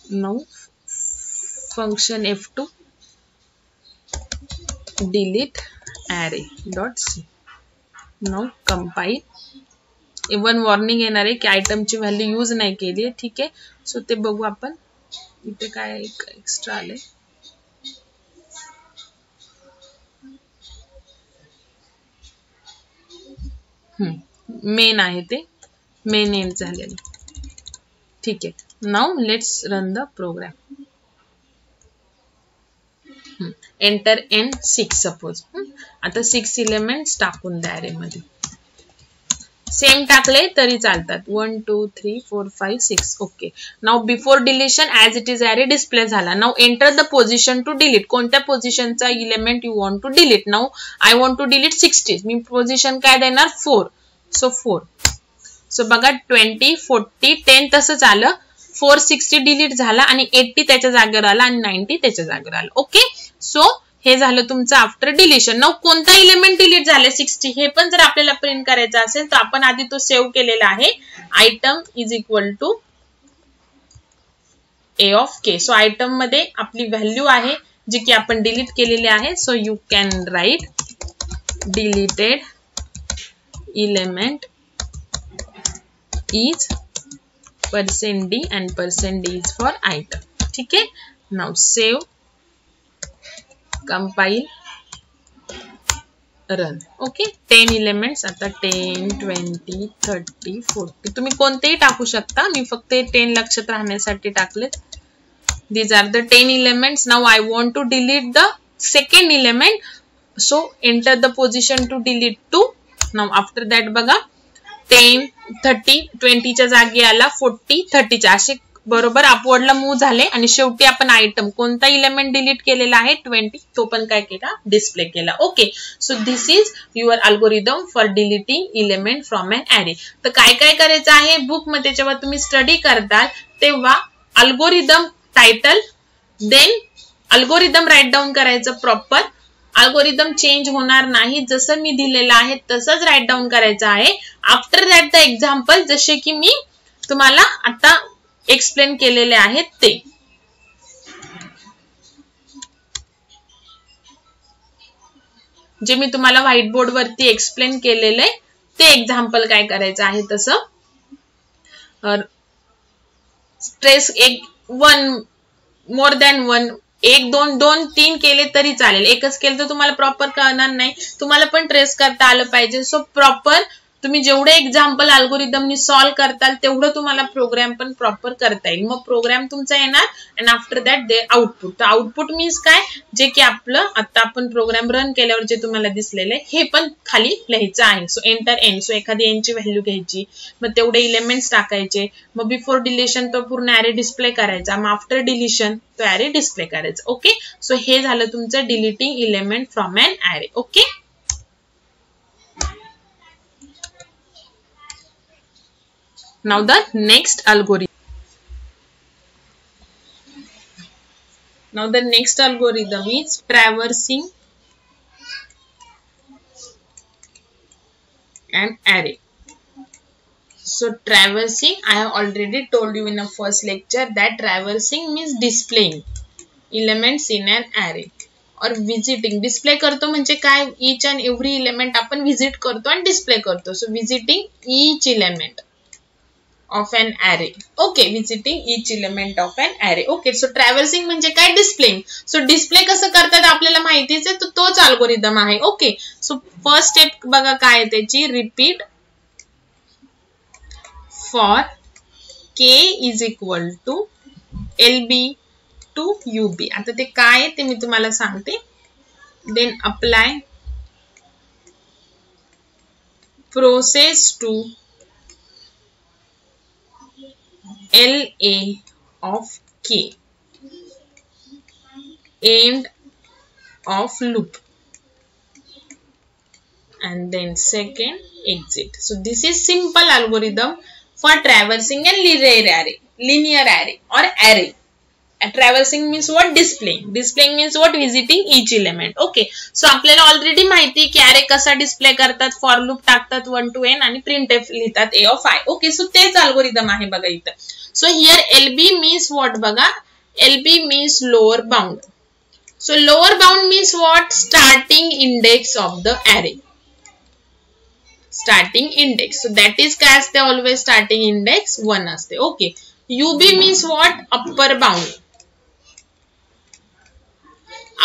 Now function f2 delete array dot c. Now compile. Even warning येणार आहे की आयटमची व्हॅल्यू यूज नाही केली आहे. ठीक आहे, सो ते बघू आपण. इथे काय एक्स्ट्रा आले, मेन आहे, ते मेन एंड झालेलं. ठीक आहे, now let's run the program. Enter n6 suppose. आता 6 एलिमेंट्स टाकून द्या array मध्ये. सेम टाकले तरी चालतात. 1 2 3 4 5 6. Okay, now before deletion as it is array display झाला. Now enter the position to delete. कोणत्या पोझिशनचा element you want to delete. Now I want to delete 60. मी पोझिशन काय देणार, 4. सो 4. सो बघा 20 40 10 तसंच आलं. 460 डिलीट झाला आणि 80 त्याच्या जागेवर आला आणि 90 त्याच्या जागेवर आलं. ओके, सो हे झालं तुमचं आफ्टर डिलिशन. नाउ कोणता इलेमेंट डिलीट झाले 60 हे पण जर आपल्याला प्रिंट करायचं असेल तर आपण आधी तो सेव्ह केलेला आहे. Item is equal to a of k. So item मध्ये आपली व्हॅल्यू आहे जी की आपण डिलीट केलेली आहे. So you can write deleted element is %d and %d is for item. ठीक है. Now save, compile, run. Okay. 10 elements आता 10, 20, 30, 40 तुम्ही कोणतेही टाकू शकता. मी फक्त 10 लक्षात राहण्यासाठी टाकले. These are the 10 elements. Now I want to delete the second element. So enter the position to delete 2. Now after that बघा 10, 30, 20 च्या जागी आला 40, 30 च्या असे बरोबर अपवर्डला मूव्ह झाले आणि शेवटी आपण आयटम कोणता इलेमेंट डिलीट केलेला आहे 20 तो पण काय केला डिस्प्ले केला. Okay. So this is your algorithm for deleting element from an array. तर काय काय करायचं आहे बुक मध्ये जेव्हा तुम्ही स्टडी करताल तेव्हा algorithm title then algorithm write down करायचं प्रॉपर. अल्गोरिदम चेंज होणार नाही जसं मी दिलेलं आहे तसंच राईट डाऊन करायचं आहे. आफ्टर दॅट द एक्झाम्पल जसे की मी तुम्हाला आता एक्सप्लेन केलेले आहेत ते. जे मी तुम्हाला व्हाईट बोर्ड वरती एक्सप्लेन केलेले ते एक्झाम्पल काय करायचं आहे तसं. स्ट्रेस एक 1 मोर दॅन 1 1 2 2 3 केले तरी चालेल. एकच केलं तर तुम्हाला प्रॉपर कळणार नाही. तुम्हाला पण ट्रेस करता आलं पाहिजे. सो प्रॉपर तुम्ही जेवढे एक्झाम्पल अल्गोरिदमनी सॉल्व करताल तेवढं तुम्हाला प्रोग्राम पण प्रॉपर करता येईल. मग प्रोग्राम तुमचा येणार and after that they output. तर आउटपुट मीन्स काय जे की आपलं आता आपण प्रोग्राम रन केल्यावर जे तुम्हाला दिसलेलं आहे हे पण खाली लिहायचं आहे. So enter n. सो एखादी एन ची व्हॅल्यू घ्यायची मग तेवढे इलेमेंट्स टाकायचे. मग बिफोर डिलिशन तो पूर्ण ॲरे डिस्प्ले करायचा. मग आफ्टर डिलिशन तो ॲरे डिस्प्ले करायचा. ओके. सो हे झालं तुमचं deleting element from an array. Okay. Now the next algorithm. Now the next algorithm is traversing an array. So traversing, I have already told you in the first lecture that traversing means displaying elements in an array. or visiting. Display करतो म्हणजे काय each and every element आपण visit करतो आणि display करतो. So visiting each element of an array. Okay, visiting each element of an array. Okay, so traversing म्हणजे काय displaying. So display कसं करतात आपल्याला माहितीच आहे तर तोच अल्गोरिदम आहे. ओके. सो फर्स्ट स्टेप बघा काय त्याची repeat for k is equal to LB to UB. आता ते काय आहे ते मी तुम्हाला सांगते. Then apply process to LA of K, end of loop, and then second exit. So this is simple algorithm for traversing a linear array or array. Traversing means what? Displaying. Displaying means what? Visiting each element. Okay. So आपल्याला already माहिती की array कसा display करतात. For loop टाकतात 1 to n आणि printf लिहितात a of i. Okay. So तेच algorithm आहे बघा इथं. So here LB means what बघा. LB means lower bound. So lower bound means what? Starting index of the array. Starting index. So that is काय असते always starting index 1 असते. Okay. UB means what? Upper bound.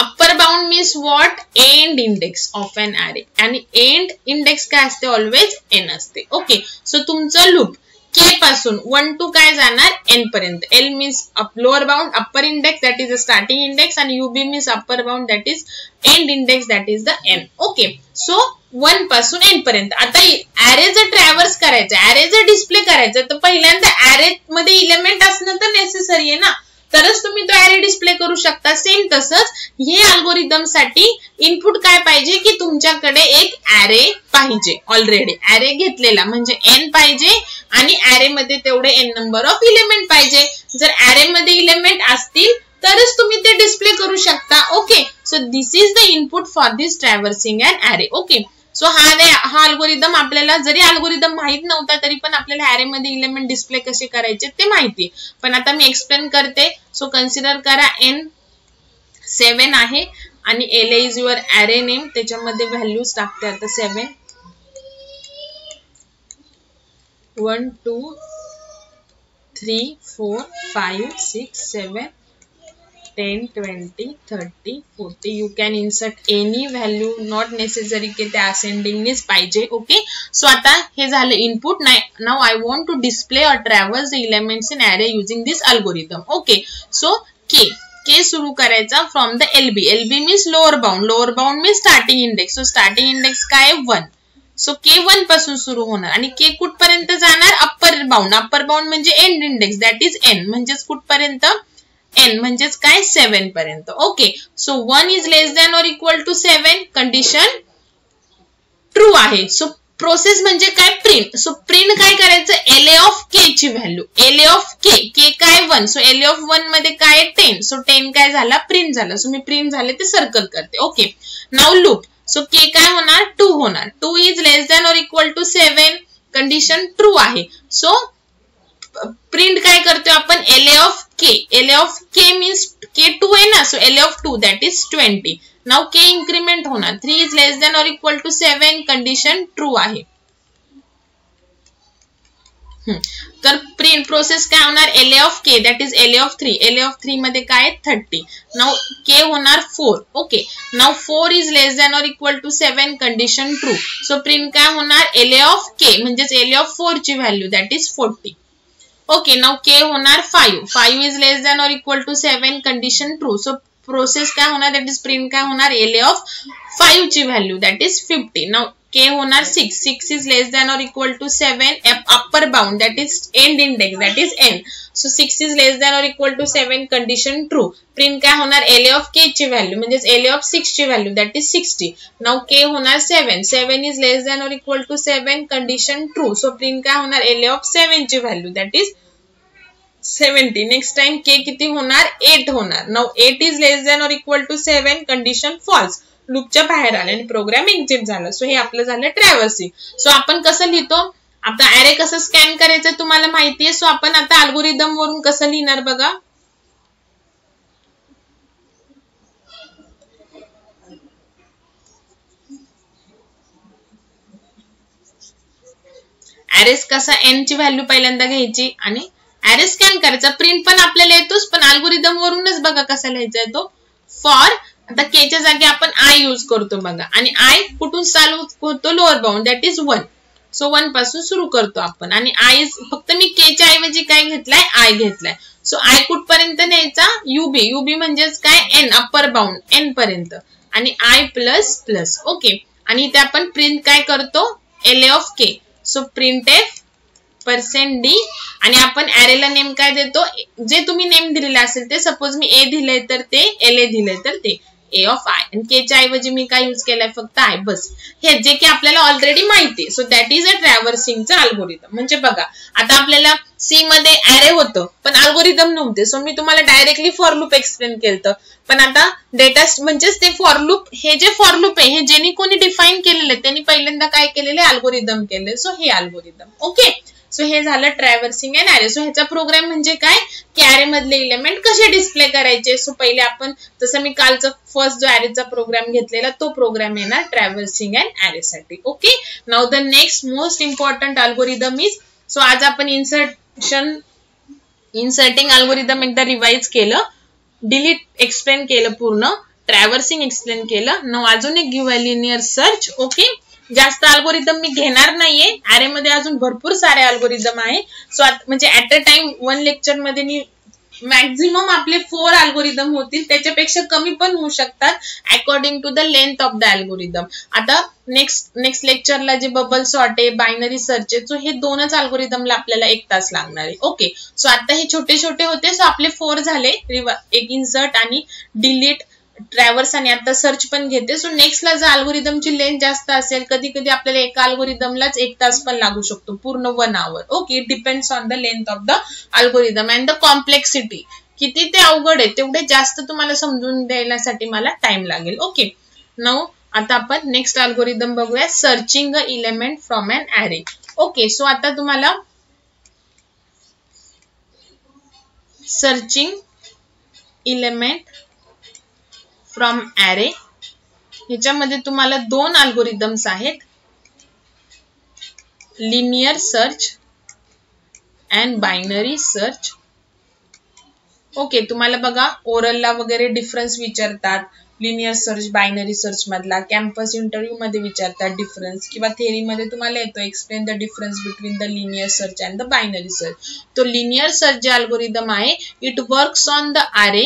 Upper bound means what? End index of an array. आणि end index काय असते? Always n असते. Okay. So तुमचं loop k पासून 1 to काय जाणार? n पर्यंत. L means lower bound, upper index that is the starting index आणि UB means upper bound that is end index that is the n. Okay. So 1 पासून n पर्यंत. आता array जर traverse करायचं, array जर डिस्प्ले करायचं तर पहिल्यांदा array मध्ये इलेमेंट असणं तर नेसेसरी आहे ना. तरच तुम्ही तो array डिस्प्ले करू शकता. सेम तसंच हे अल्गोरिदम साठी इनपुट काय पाहिजे की तुमच्याकडे एक array पाहिजे. ऑलरेडी array घेतलेला म्हणजे n पाहिजे आणि array मध्ये तेवढे n नंबर ऑफ इलेमेंट पाहिजे. जर array मध्ये इलेमेंट असतील तरच तुम्ही ते डिस्प्ले करू शकता. Okay, so this is the input for this traversing and array. Okay, सो हा अल्गोरिदम आपल्याला जरी अल्गोरिदम माहित नव्हता तरी पण आपल्याला ॲरे मध्ये इलेमेंट डिस्प्ले कसे करायचे ते माहिती. पण आता मी एक्सप्लेन करते. सो कन्सिडर करा n 7 आहे आणि LA is your array name. त्याच्यामध्ये व्हॅल्यूज टाकते आता 7 1 2 3 4 5 6 7 10 20 30 40. you can insert any value, not necessary की ते ascending नेच पाहिजे. ओके, सो आता हे झालं input. now I want to display or traverse the elements in array using this algorithm. Okay, so k सुरू करायचा from the LB. LB means lower bound, lower bound means starting index. So starting index काय 1. So k 1 पासून सुरू होणार आणि k कुठपर्यंत जाणार upper bound. Upper bound म्हणजे end index that is n, म्हणजेच कुठपर्यंत n म्हणजेच काय 7 पर्यंत. Okay, so 1 is less than और इक्वल टू 7 कंडिशन ट्रू आहे. सो प्रोसेस म्हणजे काय प्रिंट. सो प्रिंट काय करायचं LA ऑफ k ची व्हॅल्यू. LA ऑफ k काय 1. सो LA ऑफ 1 मध्ये काय 10. सो 10 काय झाला प्रिंट झाला. सो मी प्रिंट झाले ते सर्कल करते. Okay, now loop. So k काय होणार 2 होणार. 2 इज लेस दॅन और इक्वल टू 7 कंडिशन ट्रू आहे. सो प्रिंट काय करतोय आपण LA of k. LA of k means k 2 आहे ना. So LA of 2 that is 20. Now k increment होणार. 3 इज लेस दॅन और इक्वल टू 7 कंडिशन ट्रू आहे. तर प्रिंट प्रोसेस काय होणार LA of k that is LA of 3. LA of 3 मध्ये काय 30. नाउ k होणार 4. Okay, now 4 is less than और equal to 7 condition true. So print काय होणार LA ऑफ k म्हणजेच LA ऑफ 4 ची value that is 40. Okay, now k होणार 5. 5 is less than और equal to 7 condition true. So process काय होणार that is print काय होणार LA ऑफ 5 ची value that is 50. Now k होणार 6. 6 इज लेस दॅन और equal to 7 upper bound that is end index that is n. So 6 is less than और equal to 7 condition true. Print काय होणार LA of k ची value म्हणजेच LA of 6 ची value that is 60. Now k होणार 7. 7 is less than और equal to 7 condition true. So print काय होणार LA ऑफ 7 ची value that is 70. Next time k किती होणार 8 होणार. नाउ 8 इज लेस दॅन और इक्वल टू 7 कंडिशन फॉल्स. लूपच्या बाहेर आले आणि प्रोग्राम एक्झिट झाला. सो हे आपलं झालं ट्रॅव्हर्सिंग. सो आपण कसं लिहितो आता ॲरे कसं स्कॅन करायचं तुम्हाला माहिती आहे. सो आपण आता अल्गोरिदम वरून कसं लिहिणार बघा. ॲरेस कसा n ची व्हॅल्यू पहिल्यांदा घ्यायची आणि ॲरे स्कॅन करायचा. प्रिंट पण आपल्याला येतोच पण अल्गोरिदम वरूनच बघा कसा लिहायचा येतो. फॉर आता k च्या जागी आपण i यूज करतो बघा आणि i कुठून चालू होतो lower bound that is 1. So 1 पासून सुरू करतो आपण आणि i फक्त मी k च्या ऐवजी काय घेतलाय i घेतलाय. सो i कुठपर्यंत न्यायचा UB म्हणजेच काय n अप्पर बाउंड n पर्यंत आणि i प्लस प्लस. ओके, आणि इथे आपण प्रिंट काय करतो LA of k. So printf %d आणि आपण ॲरेला नेम काय देतो जे तुम्ही नेम दिलेले असेल ते. सपोज मी a दिलंय तर ते LA दिलंय तर ते A ऑफ i आणि k च्या ऐवजी मी काय यूज केलाय फक्त i बस. हे जे की आपल्याला ऑलरेडी माहिती आहे. सो दॅट इज अ ट्रॅव्हर्सिंगचं अल्गोरिदम. म्हणजे बघा आता आपल्याला C मध्ये ॲरे होतं पण अल्गोरिदम नव्हते. सो मी तुम्हाला डायरेक्टली फॉर लूप एक्सप्लेन केलं. पण आता डेटा म्हणजेच ते फॉर लूप हे जे फॉर लूप आहे हे ज्यांनी कोणी डिफाईन केलेले त्यांनी पहिल्यांदा काय केलेले अल्गोरिदम केले. सो हे अल्गोरिदम. ओके, सो हे झालं ट्रॅव्हर्सिंग अँड ॲरे. सो ह्याचा प्रोग्राम म्हणजे काय की ॲरे मधले इलेमेंट कसे डिस्प्ले करायचे. सो पहिले आपण जसं मी कालचा फर्स्ट जो ॲरेचा प्रोग्राम घेतलेला तो प्रोग्राम येणार ट्रॅव्हर्सिंग अँड ॲरे साठी. Okay, now the next most important algorithm is. So आज आपण इन्सर्टिंग अल्गोरिदम एकदा रिवाइज केलं, डिलीट एक्सप्लेन केलं, पूर्ण ट्रॅव्हर्सिंग एक्सप्लेन केलं. नाउ अजून एक घेऊया लिनियर सर्च. ओके, जास्त अल्गोरिदम मी घेणार नाहीये. ॲरे मध्ये अजून भरपूर सारे अल्गोरिदम आहे. सो म्हणजे ऍट अ टाइम 1 लेक्चर मध्ये मी मॅक्झिमम आपले 4 अल्गोरिदम होतील. त्याच्यापेक्षा कमी पण होऊ शकतात according to the length of the algorithm. आता नेक्स्ट लेक्चरला जे बबल सॉर्ट आहे बायनरी सर्च आहे. सो हे 2च अल्गोरिदमला आपल्याला 1 तास लागणार आहे. ओके, सो आता हे छोटे छोटे होते. सो आपले 4 झाले. एक इन्सर्ट आणि डिलीट ट्रॅव्हर्स आणि आता सर्च पण घेते. सो नेक्स्टला जर अल्गोरिदमची लेंथ जास्त असेल कधी कधी आपल्याला एका अल्गोरिदमलाच 1 तास पण लागू शकतो, पूर्ण 1 hour. Okay, it depends on the length of the algorithm and the complexity किती ते अवघड आहे तेवढे जास्त तुम्हाला समजून द्यायसाठी मला टाइम लागेल. ओके, नाउ आता आपण नेक्स्ट अल्गोरिदम बघूया, searching a element from an array. Okay, so आता तुम्हाला सर्चिंग इलेमेंट फ्रॉम ॲरे ह्याच्यामध्ये तुम्हाला दोन अल्गोरिदम्स आहेत, linear search and binary search. Okay, तुम्हाला बघा ओरलला वगैरे डिफरन्स विचारतात, लिनियर सर्च बायनरी सर्च मधला, कॅम्पस इंटरव्ह्यू मध्ये विचारतात डिफरन्स, किंवा थेअरी मध्ये तुम्हाला येतो explain the difference between the linear search and the binary search. तो लिनियर सर्च जे अल्गोरिदम आहे, it works on the array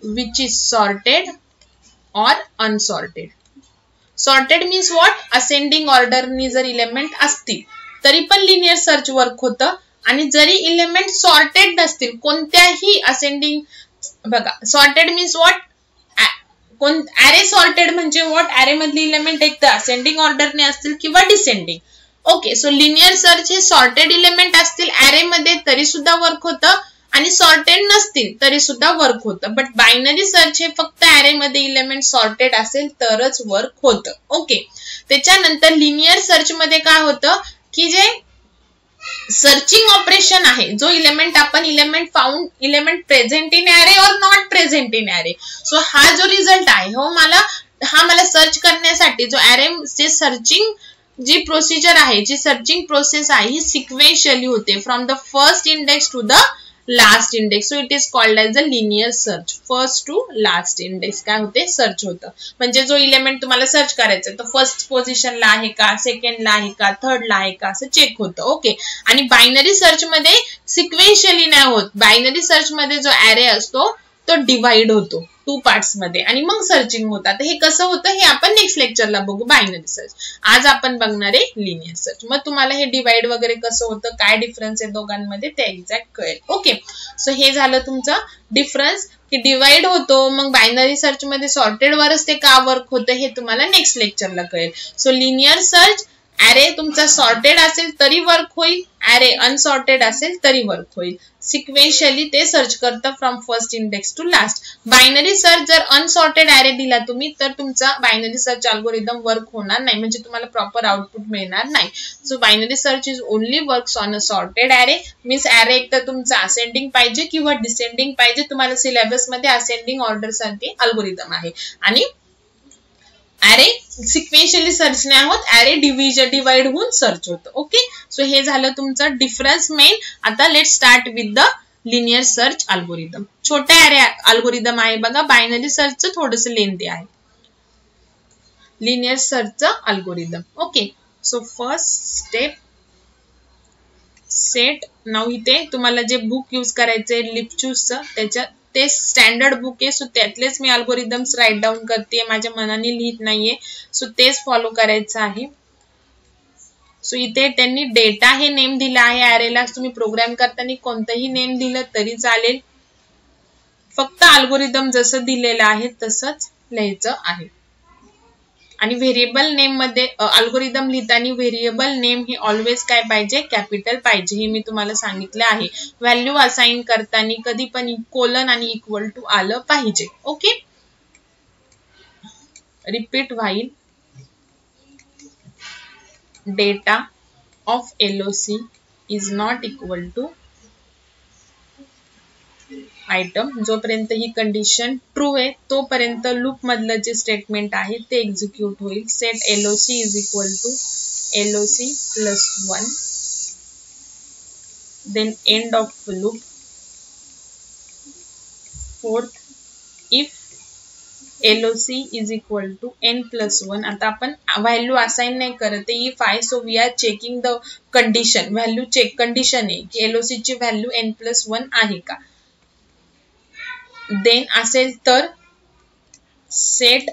which is sorted or unsorted. Sorted means what? Ascending order नि जर element असतील तरी पण लिनियर सर्च वर्क होतं, आणि जरी इलेमेंट सॉर्टेड नसतील कोणत्याही असेंडिंग, बघा sorted means what, array sorted म्हणजे व्हॉट, ॲरे मधली इलेमेंट एक तर असेंडिंग ऑर्डरने असतील किंवा descending. Okay, so linear search हे सॉर्टेड इलेमेंट असतील ॲरे मध्ये तरी सुद्धा वर्क होतं, आणि सॉर्टेड नसतील तरी सुद्धा वर्क होतं. बट बायनरी सर्च हे फक्त ॲरे मध्ये इलेमेंट सॉर्टेड असेल तरच वर्क होतं. ओके, त्याच्यानंतर लिनियर सर्च मध्ये काय होतं की जे सर्चिंग ऑपरेशन आहे, जो इलेमेंट आपण element found, element present in array और not present in array. So हा जो रिझल्ट आहे हा मला सर्च करण्यासाठी जो ॲरे चे सर्चिंग जी प्रोसिजर आहे, जी सर्चिंग प्रोसेस आहे ही सिक्वेन्शियली होते from the first index to the last index. So it is called as a linear search. First to last index काय होते, सर्च होतं. म्हणजे जो इलेमेंट तुम्हाला सर्च करायचा तो फर्स्ट पोझिशनला आहे का, सेकंडला आहे का, थर्डला आहे का, असं चेक होतं. ओके, आणि बायनरी सर्च मध्ये सिक्वेन्शियली नाही होत. बायनरी सर्च मध्ये जो ॲरे असतो तो डिवाइड होतो 2 पार्ट्स मध्ये आणि मग सर्चिंग होतात. हे कसं होतं हे आपण नेक्स्ट लेक्चरला बघू, बायनरी सर्च. आज आपण बघणार आहे लिनियर सर्च. मग तुम्हाला हे डिवाइड वगैरे कसं होतं, काय डिफरन्स आहे दोघांमध्ये ते एक्झॅक्ट कळेल. ओके, सो हे झालं तुमचं डिफरन्स की डिवाइड होतो, मग बायनरी सर्च मध्ये सॉर्टेड वरच ते का वर्क होतं हे तुम्हाला नेक्स्ट लेक्चरला कळेल. सो लिनियर सर्च ॲरे तुमचा सॉर्टेड असेल तरी वर्क होईल, ॲरे अनसॉर्टेड असेल तरी वर्क होईल. सिक्वेन्शियली ते सर्च करतं from first index to last. Binary search जर अनसॉर्टेड ॲरे दिला तुम्ही तर तुमचा बायनरी सर्च अल्गोरिदम वर्क होणार नाही, म्हणजे तुम्हाला प्रॉपर आउटपुट मिळणार नाही. So binary search is only works on a sorted array. Means array एक तर तुमचा असेंडिंग पाहिजे किंवा डिसेंडिंग पाहिजे. तुम्हाला सिलेबस मध्ये असेंडिंग ऑर्डर साठी अल्गोरिदम आहे, आणि ॲरे सिक्वेन्शियली सर्च नाही होत, ॲरे डिवाइड होऊन सर्च होतं. ओके, सो हे झालं तुमचं डिफरन्स मेन. आता let start with the linear search algorithm. छोट्या ॲरे अल्गोरिदम आहे बघा, बायनरी सर्चचं थोडंसं लेंथी आहे. लिनियर सर्चचं algorithm. Okay, so first step set. नाव इथे तुम्हाला जे बुक यूज करायचंय लिपचूजचं, त्याच्यात ते स्टँडर्ड बुक आहे. सो त्यातलेच मी अल्गोरिदम्स राईट डाऊन करते, माझ्या मनाने लिहित नाहीये. सो तेच फॉलो करायचं आहे. सो इथे त्यांनी डेटा हे नेम दिलं आहे ॲरेला. तुम्ही प्रोग्राम करताना कोणतंही नेम दिलं तरी चालेल, फक्त अल्गोरिदम जसं दिलेलं आहे तसंच लिहायचं आहे. आणि व्हेरिएबल नेम मध्ये अल्गोरिदम लिहिताना व्हेरिएबल नेम हे ऑलवेज काय पाहिजे, कॅपिटल पाहिजे. हे मी तुम्हाला सांगितलं आहे. व्हॅल्यू असाइन करताना कधी पण कोलन आणि इक्वल टू आलं पाहिजे. Okay, repeat while data of LOC is not equal to item. जोपर्यंत ही कंडिशन ट्रू आहे तोपर्यंत लूप मधलं जे स्टेटमेंट आहे ते एक्झिक्यूट होईल. Set LOC is equal to LOC plus 1, then end of loop. Fourth, if LOC is equal to n plus 1. आता आपण व्हॅल्यू असाइन नाही करत आहे, इफ आहे. So we are checking the condition. Value check condition आहे की LOC ची value n plus 1 आहे का. देन असेल तर set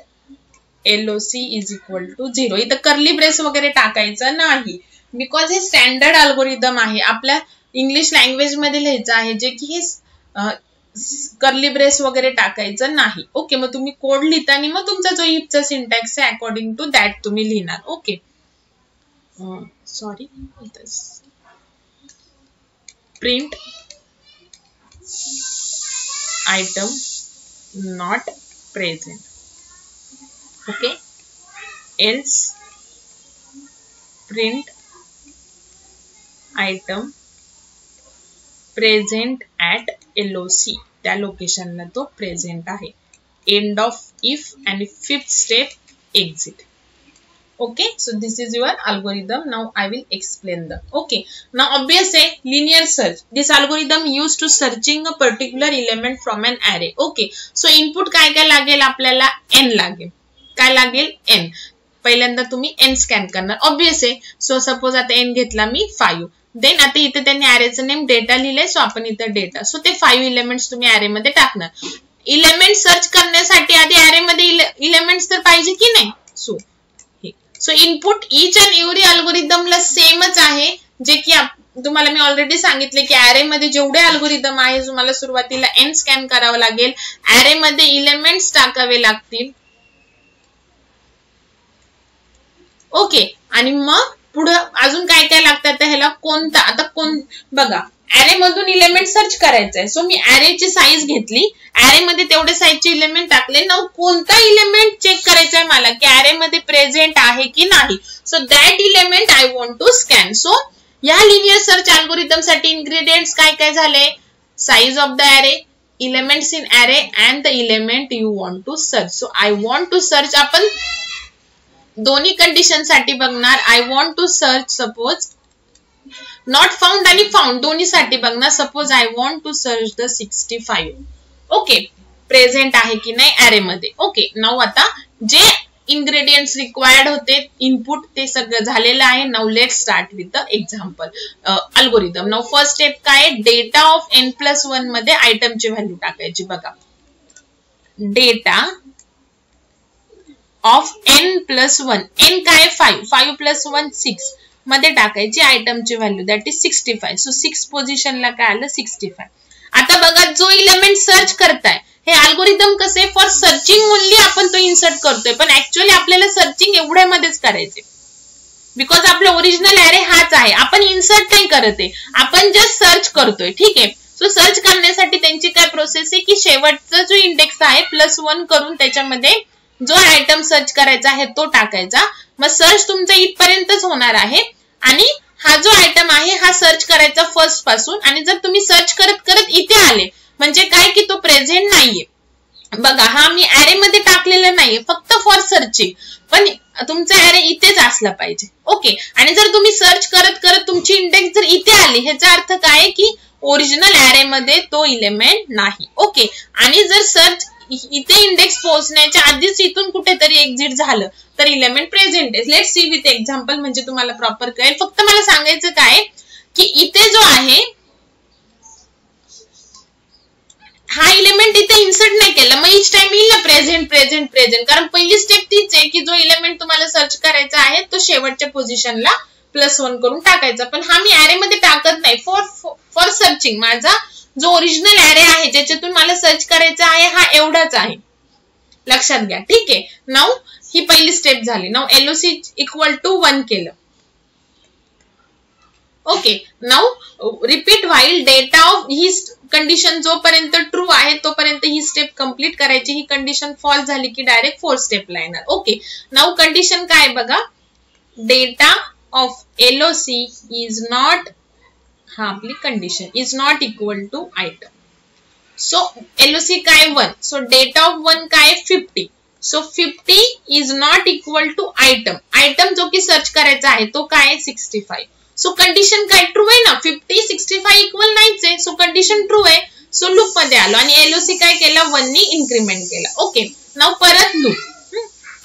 LOC is equal to 0. इथं कर्ली ब्रेस वगैरे टाकायचं नाही, बिकॉज हे स्टँडर्ड अल्गोरिदम आहे. आपल्या इंग्लिश लँग्वेज मध्ये लिहायचं आहे, जे की हे कर्ली ब्रेस वगैरे टाकायचं नाही. ओके, मग तुम्ही कोड लिहिताना मग तुमचा जो इफचा सिंटॅक्स आहे अकॉर्डिंग टू दॅट तुम्ही लिहिणार. Okay, sorry, print item not present. Okay, else print item present at LOC. त्या लोकेशनला तो प्रेझेंट आहे. एंड ऑफ इफ आणि fifth step exit. Okay, so this is your algorithm. Now I will explain them. Okay, now obvious है linear search. This algorithm used to searching a particular element from an array. Okay, so input काय काय लागेल आपल्याला n लागेल. काय लागेल n. पहिल्यांदा तुम्ही n स्कॅन करणार. obvious है. So suppose आता n घेतला मी 5. Then आता इथे त्यांनी arrayचं नेम डेटा लिहिलंय. So आपण इथे डेटा. So ते 5 एलिमेंट्स तुम्ही array मध्ये टाकणार. एलिमेंट सर्च करण्यासाठी आधी array मध्ये एलिमेंट्स तर पाहिजे की नाही. So input each and every अल्गोरिदमला सेमच आहे, जे की तुम्हाला मी ऑलरेडी सांगितले की ऍरे मध्ये जेवढे अल्गोरिदम आहे तुम्हाला सुरुवातीला n स्कॅन करावं लागेल, ऍरे मध्ये एलिमेंट्स टाकावे लागतील. ओके, आणि मग पुढे अजून काय काय लागतात ह्याला. कोणता आता बघा ऍरे मधून एलिमेंट सर्च करायचं आहे. सो मी ऍरेची साईज घेतली, ऍरे मध्ये तेवढे साईजचे एलिमेंट टाकले. नाव कोणता एलिमेंट चेक करायचा आहे मला की ऍरे मध्ये प्रेझेंट आहे की नाही. So that element I want to scan. So या लिनियर सर्च अल्गोरिदम साठी इन्ग्रेडियंट्स काय काय झाले. Size of the array, elements in array and the element you want to search. So I want to search आपण दोन्ही condition साठी बघणार. I want to search suppose not found आणि found दोन्ही साठी बघणार. Suppose I want to search the 65. Okay, present आहे की नाही ऍरे मध्ये. ओके, नाउ आता जे इन्ग्रेडियंट्स रिक्वायर्ड होते इनपुट ते सगळं झालेलं आहे. Now let start with the example algorithm. Now first step काय, डेटा ऑफ n+1 मध्ये आयटमची व्हॅल्यू टाकायची. बघा डेटा ऑफ n+1, n काय 5, 5 + 1 6 मध्ये टाकायची आयटमची व्हॅल्यू दॅट इज 65. सो 6 पोझिशनला काय आलं 65. आता बघा जो एलिमेंट सर्च करताय हे अल्गोरिदम कसे फॉर सर्चिंग ओनली आपण तो इन्सर्ट करतोय, पण ऍक्च्युअली आपल्याला सर्चिंग एवढ्यामध्येच करायचे बिकॉज आपला ओरिजिनल ऍरे हाच आहे. आपण इन्सर्ट नाही करत आहे, आपण जस्ट सर्च करतोय. ठीक आहे. सो सर्च करण्यासाठी त्यांची काय प्रोसेस आहे की शेवटचा जो इंडेक्स आहे +1 करून त्याच्यामध्ये जो आयटम सर्च करायचा आहे तो टाकायचा. मग सर्च तुमचा इथपर्यंतच होणार आहे आणि हा जो आयटम आहे हा सर्च करायचा फर्स्ट पासून. आणि जर तुम्ही सर्च करत करत इथे आले म्हणजे काय की तो प्रेझेंट नाहीये. बघा हा मी ऍरे मध्ये टाकलेला नाहीये, फक्त फॉर सर्चिंग, पण तुमचा ऍरे इथेच असला पाहिजे. ओके, आणि जर तुम्ही सर्च करत करत तुमची इंडेक्स जर इथे आली ह्याचा अर्थ काय की ओरिजिनल ऍरे मध्ये तो एलिमेंट नाही. ओके, आणि जर सर्च इथे इंडेक्स पोहोचण्याच्या आधीच इथून कुठेतरी एक्झिट झालं तर एलिमेंट प्रेझेंट आहे. लेट्स सी विथ एक्झाम्पल म्हणजे तुम्हाला प्रॉपर कळेल. फक्त मला सांगायचं काय की इथे जो आहे हा एलिमेंट इथे इन्सर्ट नाही केला, मग इच टाइम येईल ना प्रेझेंट प्रेझेंट प्रेझेंट, कारण पहिली स्टेप तीच आहे की जो एलिमेंट तुम्हाला सर्च करायचा आहे तो शेवटच्या पोझिशनला +1 करून टाकायचा. पण हा मी ऍरे मध्ये टाकत नाही फॉर सर्चिंग. माझा जो ओरिजिनल ऍरे आहे ज्याच्यातून मला सर्च करायचा आहे हा एवढाच आहे, लक्षात घ्या. ठीक आहे. नाउ ही पहिली स्टेप झाली. नाउ LOC = 1 केलं. Okay, now repeat while data of he condition जोपर्यंत ट्रू आहे तोपर्यंत ही स्टेप कंप्लीट करायची. ही कंडिशन फॉल्स झाली की डायरेक्ट 4th स्टेपला येणार. ओके, नाउ कंडिशन काय बघा, data of LOC is not, हा आपली condition is not equal to item. So LOC काय 1, सो डेटा ऑफ 1 काय 50. So 50 is not equal to item. Item जो की सर्च करायचा आहे तो काय 65. सो कंडिशन काय ट्रू आहे ना, 50 65 इक्वल नाहीच आहे. सो कंडिशन ट्रू आहे. सो लूप मध्ये आलो आणि LOC काय केला 1 नी इन्क्रीमेंट केला. ओके, नाउ परत loop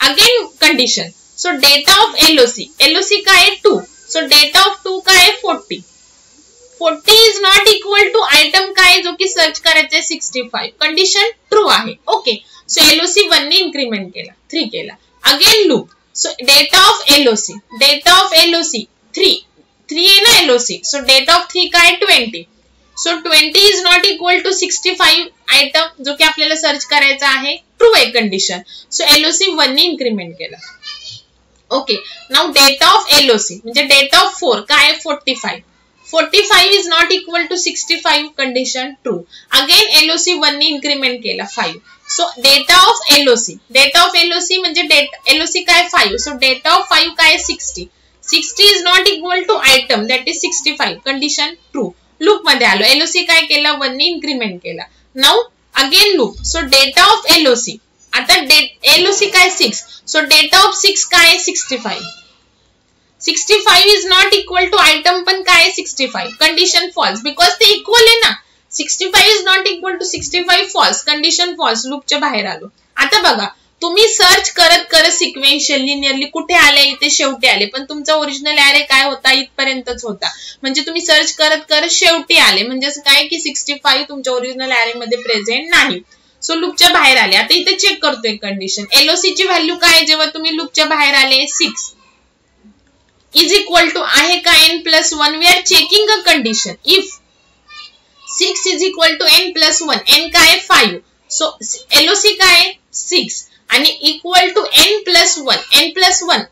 again condition. So data of LOC काय 2. सो डेटा ऑफ 2 काय 40. 40 is not equal to item काय जो की सर्च करायचे 65. कंडिशन ट्रू आहे. ओके, सो LOC 1 ने इन्क्रीमेंट केला 3 केला. Again loop. So data of LOC 3 आहे ना LOC. सो डेटा ऑफ 3 काय 20. So 20 is not equal to 65 item जो की आपल्याला सर्च करायचा आहे. ट्रू आहे कंडिशन. सो LOC 1 ने इन्क्रीमेंट केला. Okay, now data of LOC म्हणजे डेटा ऑफ 4 काय 45. 45 is not equal to 65, condition true. Again LOC 1 ने increment केला 5. So data of LOC म्हणजे LOC काय 5. So data of 5 काय 60. 60 is not equal to item, that is 65, condition true. Loop मध्ये आलो, LOC काय केला 1 ने increment केला. Now again loop. So data of LOC, आता LOC काय 6. So data of 6 काय 65. 65 is not equal to item पण काय 65, condition false, because ते equal आहे ना. 65 is not equal to 65, false, condition false. लूपच्या बाहेर आलो. आता बघा, तुम्ही सर्च करत सिक्वेन्शियल लिनियरली कुठे आले, इथे शेवटी आले, पण तुमचा ओरिजिनल ऍरे काय होता, इथपर्यंतच होता. म्हणजे तुम्ही सर्च करत शेवटी आले, म्हणजे काय की 65 तुमच्या ओरिजिनल ऍरे मध्ये प्रेझेंट नाही. सो लूपच्या बाहेर आले. आता इथे चेक करतोय कंडिशन. LOC ची व्हॅल्यू काय जेव्हा तुम्ही लूपच्या बाहेर आले, 6 is equal to आहे का n+1. we are checking a condition. If 6 is equal to n+1, n काय 5. so LOC काय 6 आणि equal to n+1,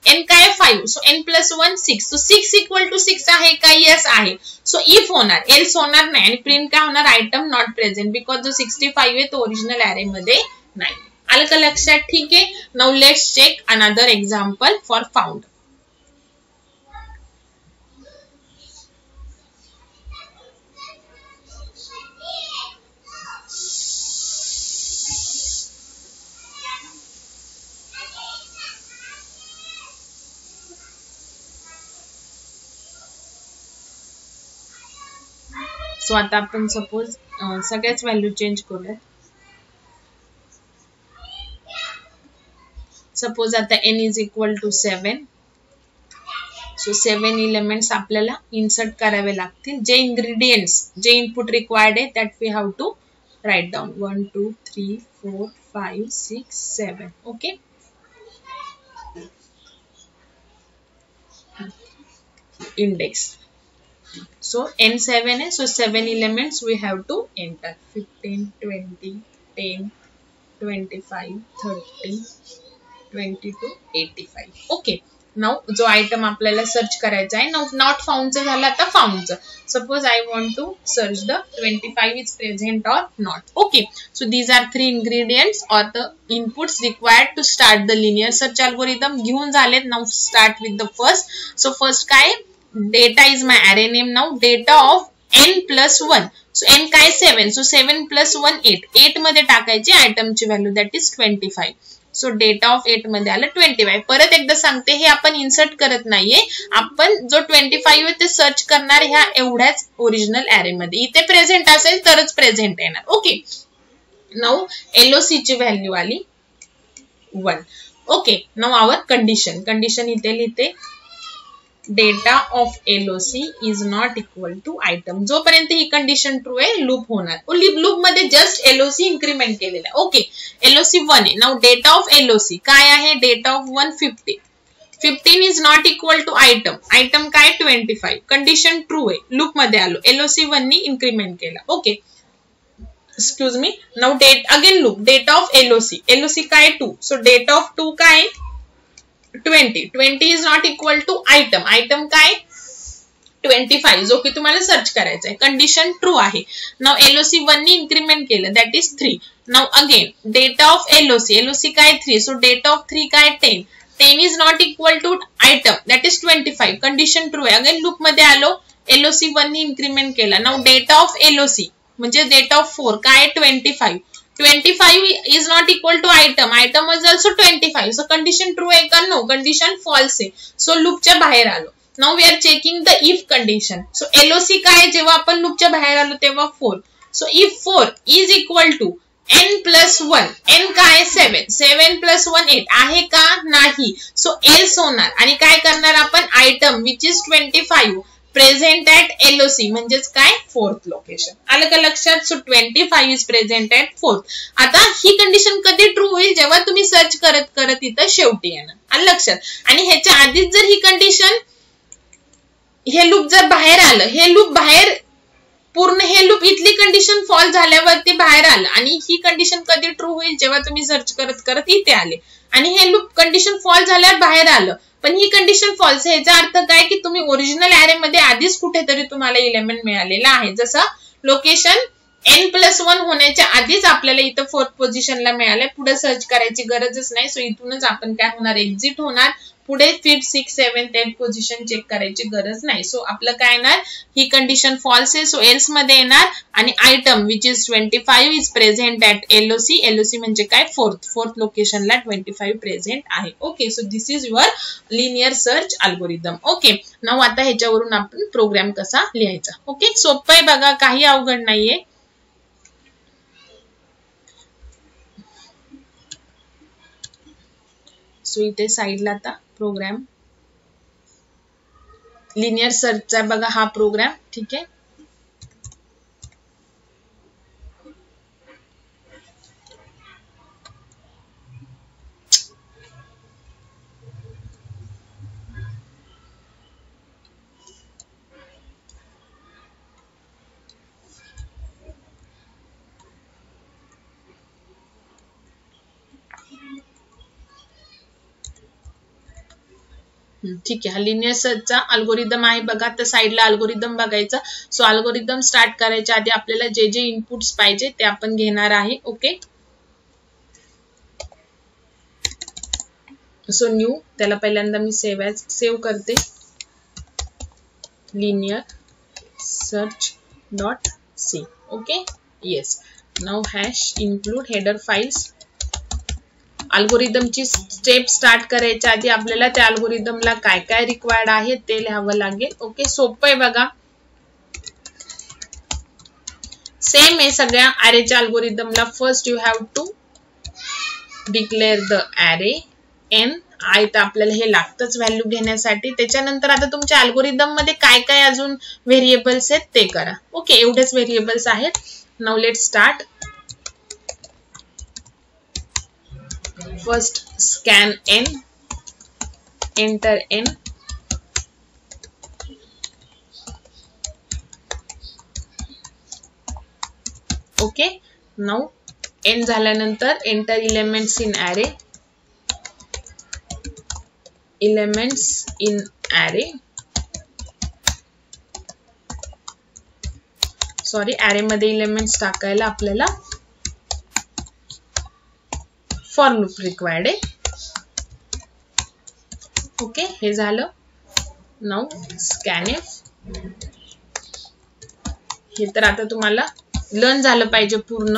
n काय 5. so n+1 6. so 6 equal to 6 आहे का, yes आहे. so if होणार, else होणार नाही. आणि प्रिंट काय होणार, आयटम नॉट प्रेझेंट, बिकॉज जो 65 आहे तो ओरिजिनल ऍरे मध्ये नाही. आलं का लक्षात? ठीक आहे. Now let's check another example for found. So आता आपण सपोज सगळ्याच व्हॅल्यू चेंज करूया. सपोज आता n is equal to 7. So 7 elements आपल्याला इन्सर्ट करावे लागतील. जे इंग्रेडिएंट्स, जे इनपुट रिक्वायर्ड आहे that we have to write down. 1 2 3 4 5 6 7. Okay. Index. So n7 है, so 7 elements we have to enter. 15, 20, 10, 25, 30, 22, 85. Okay. Now जो आयटम आपल्याला सर्च करायचा आहे, नॉट फाउंडचं झालं, आता फाउंडचं. Suppose I want to search the 25 is present और not. Okay. So these are 3 ingredients or the inputs required to start the linear search algorithm. घेऊन झालेत. Now start with the first. So first काय, data is my array name. now data of n+1. so n काय 7. so 7 + 1 8. 8 मध्ये टाकायची आयटमची value that is 25. So data of 8 मध्ये आलं 25. परत एकदा सांगते, हे आपण इन्सर्ट करत नाहीये, आपण जो 25 आहे ते सर्च करणार ह्या एवढ्याच ओरिजिनल ऍरे मध्ये. इथे प्रेझेंट असेल तरच प्रेझेंट येणार. ओके. नाउ LOC ची व्हॅल्यू आली 1. ओके. नाउ आवर कंडिशन इथे लिहिते, data of LOC is not equal to item. जोपर्यंत ही कंडिशन ट्रू आहे लूप होणार. लूप मध्ये जस्ट LOC इन्क्रीमेंट केलेला आहे. ओके. LOC 1 आहे. नाउ डेटा ऑफ LOC काय आहे, data of 150. 15 is not equal to item. Item काय 25. कंडिशन ट्रू आहे. लूप मध्ये आलो, LOC 1 नी इन्क्रीमेंट केला. Okay. Excuse me. Now again loop, data of LOC काय 2. सो डेटा ऑफ 2 काय 20 is not equal to item काय 25, जो की तुम्हाला सर्च करायचा आहे. कंडिशन ट्रू आहे. नाउ LOC 1 नी इन्क्रीमेंट केलं that is 3. Now again data of LOC काय 3. सो डेटा ऑफ 3 काय 10 is not equal to item that is 25. Condition true आहे. अगेन लूप मध्ये आलो, LOC 1 नी इन्क्रीमेंट केला. नाउ डेटा ऑफ LOC म्हणजे डेटा ऑफ 4 काय 25. 25 is not equal to item was also 25. so condition true आहे का, नो, कंडिशन फॉल्स आहे. सो लूपच्या बाहेर आलो. Now we are checking the if condition. So LOC काय, जेव्हा आपण लूपच्या बाहेर आलो तेव्हा 4. So if 4 is equal to n+1, n काय 7 + 1 8 आहे का, नाही. सो एल्स होणार. आणि काय करणार आपण, item which is 25 present at LOC म्हणजेच काय 4th लोकेशन. आलं का लक्षात? So 25 is present at 4th. आता ही कंडिशन कधी ट्रू होईल, जेव्हा तुम्ही सर्च करत इथं शेवटी येणार. आलं लक्षात? आणि ह्याच्या आधीच जर ही कंडिशन, हे लूप जर बाहेर आलं, हे लूप बाहेर पूर्ण, हे लूप इथली कंडिशन फॉल झाल्यावरती बाहेर आलं. आणि ही कंडिशन कधी ट्रू होईल, जेव्हा तुम्ही सर्च करत इथे आले. आणि हे लूप कंडिशन फॉल्स झाल्यावर बाहेर आलं, पण ही कंडिशन फॉल्स आहे. याचा अर्थ काय की तुम्ही ओरिजिनल ऍरे मध्ये आधीच कुठेतरी तुम्हाला एलिमेंट मिळालेला आहे. जसं लोकेशन n+1 होण्याच्या आधीच आपल्याला इथं 4th पोझिशनला मिळालंय, पुढे सर्च करायची गरजच नाही. सो इथूनच आपण काय होणार, एक्झिट होणार. पुढे 5th 6th 7th 8th position check करायची गरज नाही. सो आपलं काय येणार, ही कंडिशन फॉल्स आहे. सो एल्स मध्ये येणार आणि item which is 25 is present at LOC. LOC म्हणजे काय, फोर्थ लोकेशनला 25 प्रेझेंट आहे. Okay, so this is your linear search algorithm. Okay, now आता ह्याच्यावरून आपण प्रोग्राम कसा लिहायचा. ओके, सोपं आहे बघा, काही अवघड नाहीये. सो इथे साइडला आता प्रोग्राम लिनियर सर्चचा बघा हा प्रोग्राम. ठीक आहे, ठीक आहे. हा लिनियर सर्चचा अल्गोरिदम आहे बघा. तर साइडला अल्गोरिदम बघायचा. सो अल्गोरिदम स्टार्ट करायच्या आधी आपल्याला जे जे इनपुट्स पाहिजे ते आपण घेणार आहे. ओके, सो न्यू, त्याला पहिल्यांदा मी सेव्ह करते, linear search dot C. Okay, yes. Now hash include header files. अल्गोरिदमची स्टेप स्टार्ट करायच्या आधी आपल्याला त्या अल्गोरिदमला काय काय रिक्वायर्ड आहे ते लिहावं लागेल. ओके, सोपं आहे बघा, सेम आहे सगळ्या अरेच्या अल्गोरिदमला. First you have to declare the array n. तर आपल्याला हे लागतच व्हॅल्यू घेण्यासाठी. त्याच्यानंतर आता तुमच्या अल्गोरिदम मध्ये काय काय अजून व्हेरिएबल्स आहेत ते करा. ओके, एवढेच व्हेरिएबल्स आहेत. Now let start. First scan n, enter n. Okay, now n झाल्यानंतर enter elements in array. Elements in array. Sorry, array मध्ये elements टाकायला आपल्याला फॉर लूप रिक्वायर्ड आहे. ओके, हे झालं. Now scanf. हे तर आता तुम्हाला लर्न झालं पाहिजे पूर्ण.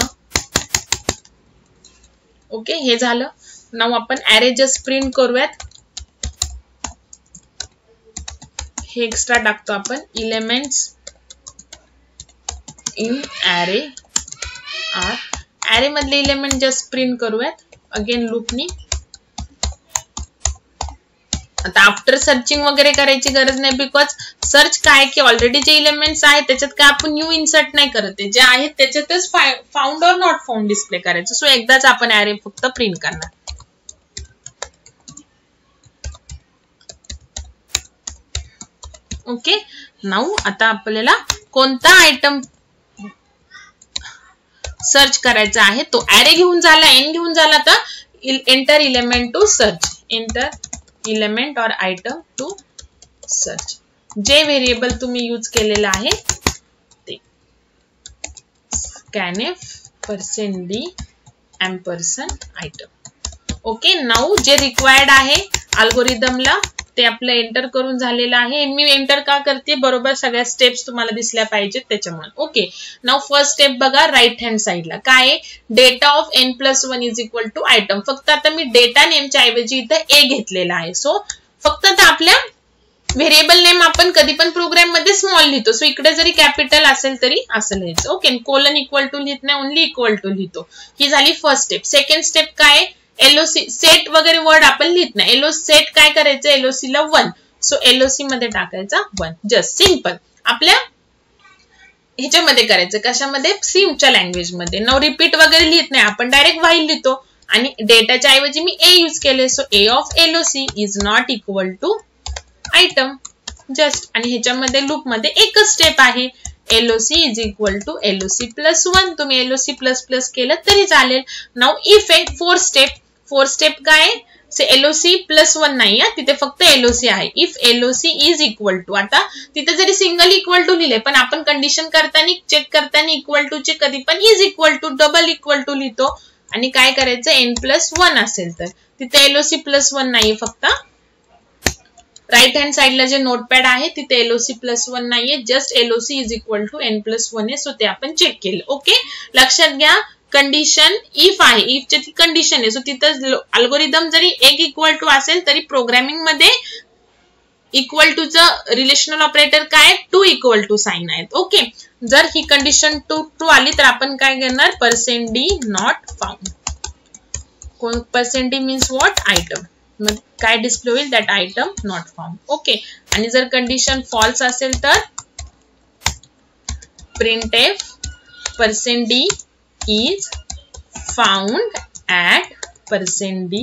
ओके, हे झालं. नाउ आपण अरे जस्ट प्रिंट करूयात. हे एक्स्ट्रा टाकतो आपण, एलिमेंट्स इन अरे आर. अरे मधले एलिमेंट जस्ट प्रिंट करूयात अगेन लूपनी. आता आफ्टर सर्चिंग वगैरे करायची गरज नाही, बिकॉज सर्च काय की ऑलरेडी जे एलिमेंट्स आहेत त्याच्यात काय आपण न्यू इन्सर्ट नाही करत आहे, जे आहेत त्याच्यातच फाउंड और नॉट फाउंड डिस्प्ले करायचं. सो एकदाच आपण अरे फक्त प्रिंट करणार. ओके, नाउ आता आपल्याला कोणता आयटम सर्च करायचा आहे तो अरे घेऊन झाला, n घेऊन झाला, तर enter element to search. Enter element और आयटम टू सर्च. जे व्हेरिएबल तुम्ही यूज केलेला आहे ते scanf %d %item. Okay, now जे रिक्वायर्ड आहे अल्गोरिदमला ते आपलं एंटर करून झालेलं आहे. मी एंटर का करते, बरोबर सगळ्या स्टेप्स तुम्हाला दिसल्या पाहिजेत त्याच्यामुळे. ओके, नाउ फर्स्ट स्टेप बघा राईट हँड साइडला काय आहे, data of n+1 is equal to item. फक्त आता मी डेटा नेमच्या ऐवजी इथं a घेतलेला आहे. सो फक्त आता आपल्या व्हेरिएबल नेम आपण कधी पण प्रोग्राम मध्ये स्मॉल लिहितो. सो इकडे जरी कॅपिटल असेल तरी असं लिहायचं. ओके, कोलन इक्वल टू लिहित नाही, ओनली इक्वल टू लिहितो. ही झाली फर्स्ट स्टेप. सेकंड स्टेप काय, LOC सेट वगैरे वर्ड आपण लिहित नाही. LOC सेट काय करायचं, LOC ला 1. सो LOC मध्ये टाकायचा 1. Just simple. आपल्या ह्याच्यामध्ये करायचं, कशामध्ये, सिमच्या लँग्वेज मध्ये. नाउ रिपीट वगैरे लिहित नाही आपण, डायरेक्ट व्हाईल लिहितो. आणि डेटाच्या ऐवजी मी a यूज केले. सो a of LOC is not equal to item. Just. आणि ह्याच्यामध्ये लूप मध्ये एकच स्टेप आहे, LOC is equal to LOC+1. तुम्ही LOC++ केलं तरी चालेल. नाउ इफ आहे फोर्थ स्टेप. फोर्थ स्टेप काय LOC +1 नाही आहे, तिथे फक्त LOC आहे. If LOC is equal to, आता तिथे जरी सिंगल इक्वल टू लिहिले पण आपण कंडिशन करताना चेक करताना इक्वल टू चे कधी पण is equal to double equal to लिहितो आणि काय करायचं n+1 असेल तर तिथे LOC +1 नाहीये, फक्त राईट हँड साइडला जे नोटपॅड आहे तिथे LOC +1 नाहीये, just LOC is equal to n+1 आहे. सो ते आपण चेक केलं. ओके, लक्षात घ्या कंडिशन इफ आहे, इफ ची कंडिशन आहे. सो तिथं अल्गोरिदम जरी एक इक्वल टू असेल तरी प्रोग्रामिंग मध्ये इक्वल टू च रिलेशनल ऑपरेटर काय टू इक्वल टू साइन आहेत. ओके, जर ही कंडिशन ट्रू आली तर आपण काय करणार %d not found. %d means what item, मग काय डिस्प्ले होईल that item not found. Okay, आणि जर कंडिशन फॉल्स असेल तर printf %d is found at %d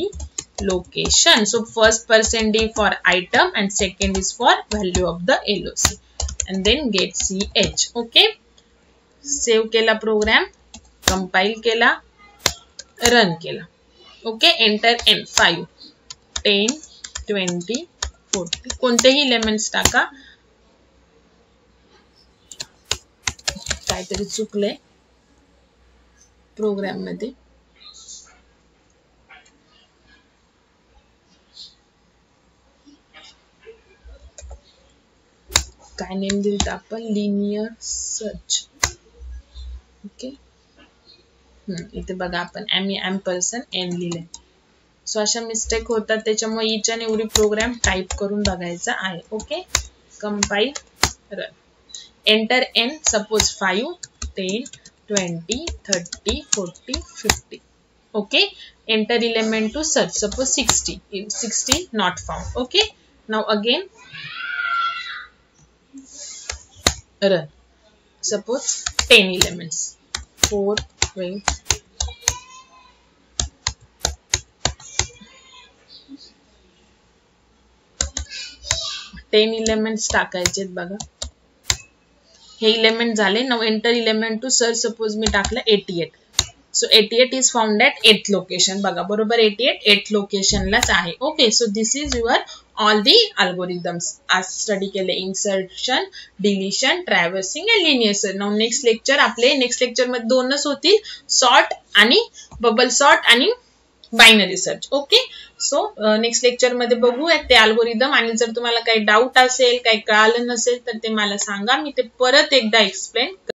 location. So first %d for item and second is for value of the LOC and then get ch. Okay, save केला programme, compile केला, run केला. Okay, enter n 5 10 20 40 कोणतेही elements टाका. काहीतरी चुकलंय programme मध्ये. काय name दिलं आपण लिनियर सर्च. ओके, इथे बघा आपण n लिहिले. सो अशा मिस्टेक होतात, त्याच्यामुळे each and every program type करून बघायचा आहे. Okay, compile, run, enter n. Suppose 5 10 20 30 40 50. Okay, enter element to search. Suppose 60. 60 not found. Okay, now again run. Suppose 10 elements. 4 wait. elements टाकायचे बघा. हे एलिमेंट झाले. Now enter element to search. Suppose मी टाकलं 88. So 88 is found at 8th location. बघा बरोबर 88 8th लोकेशनलाच आहे. Okay, so this is your all the algorithms. आज स्टडी केले insertion, deletion, traversing and linear search. Now next lecture आपले, next lecture मध्ये दोनच होतील, सॉर्ट आणि बबल सॉर्ट आणि binary search. Okay, so next lecture मध्ये बघूया ते अल्गोरिदम. आणि जर तुम्हाला काही डाऊट असेल, काही कळालं नसेल तर ते मला सांगा, मी ते परत एकदा एक्सप्लेन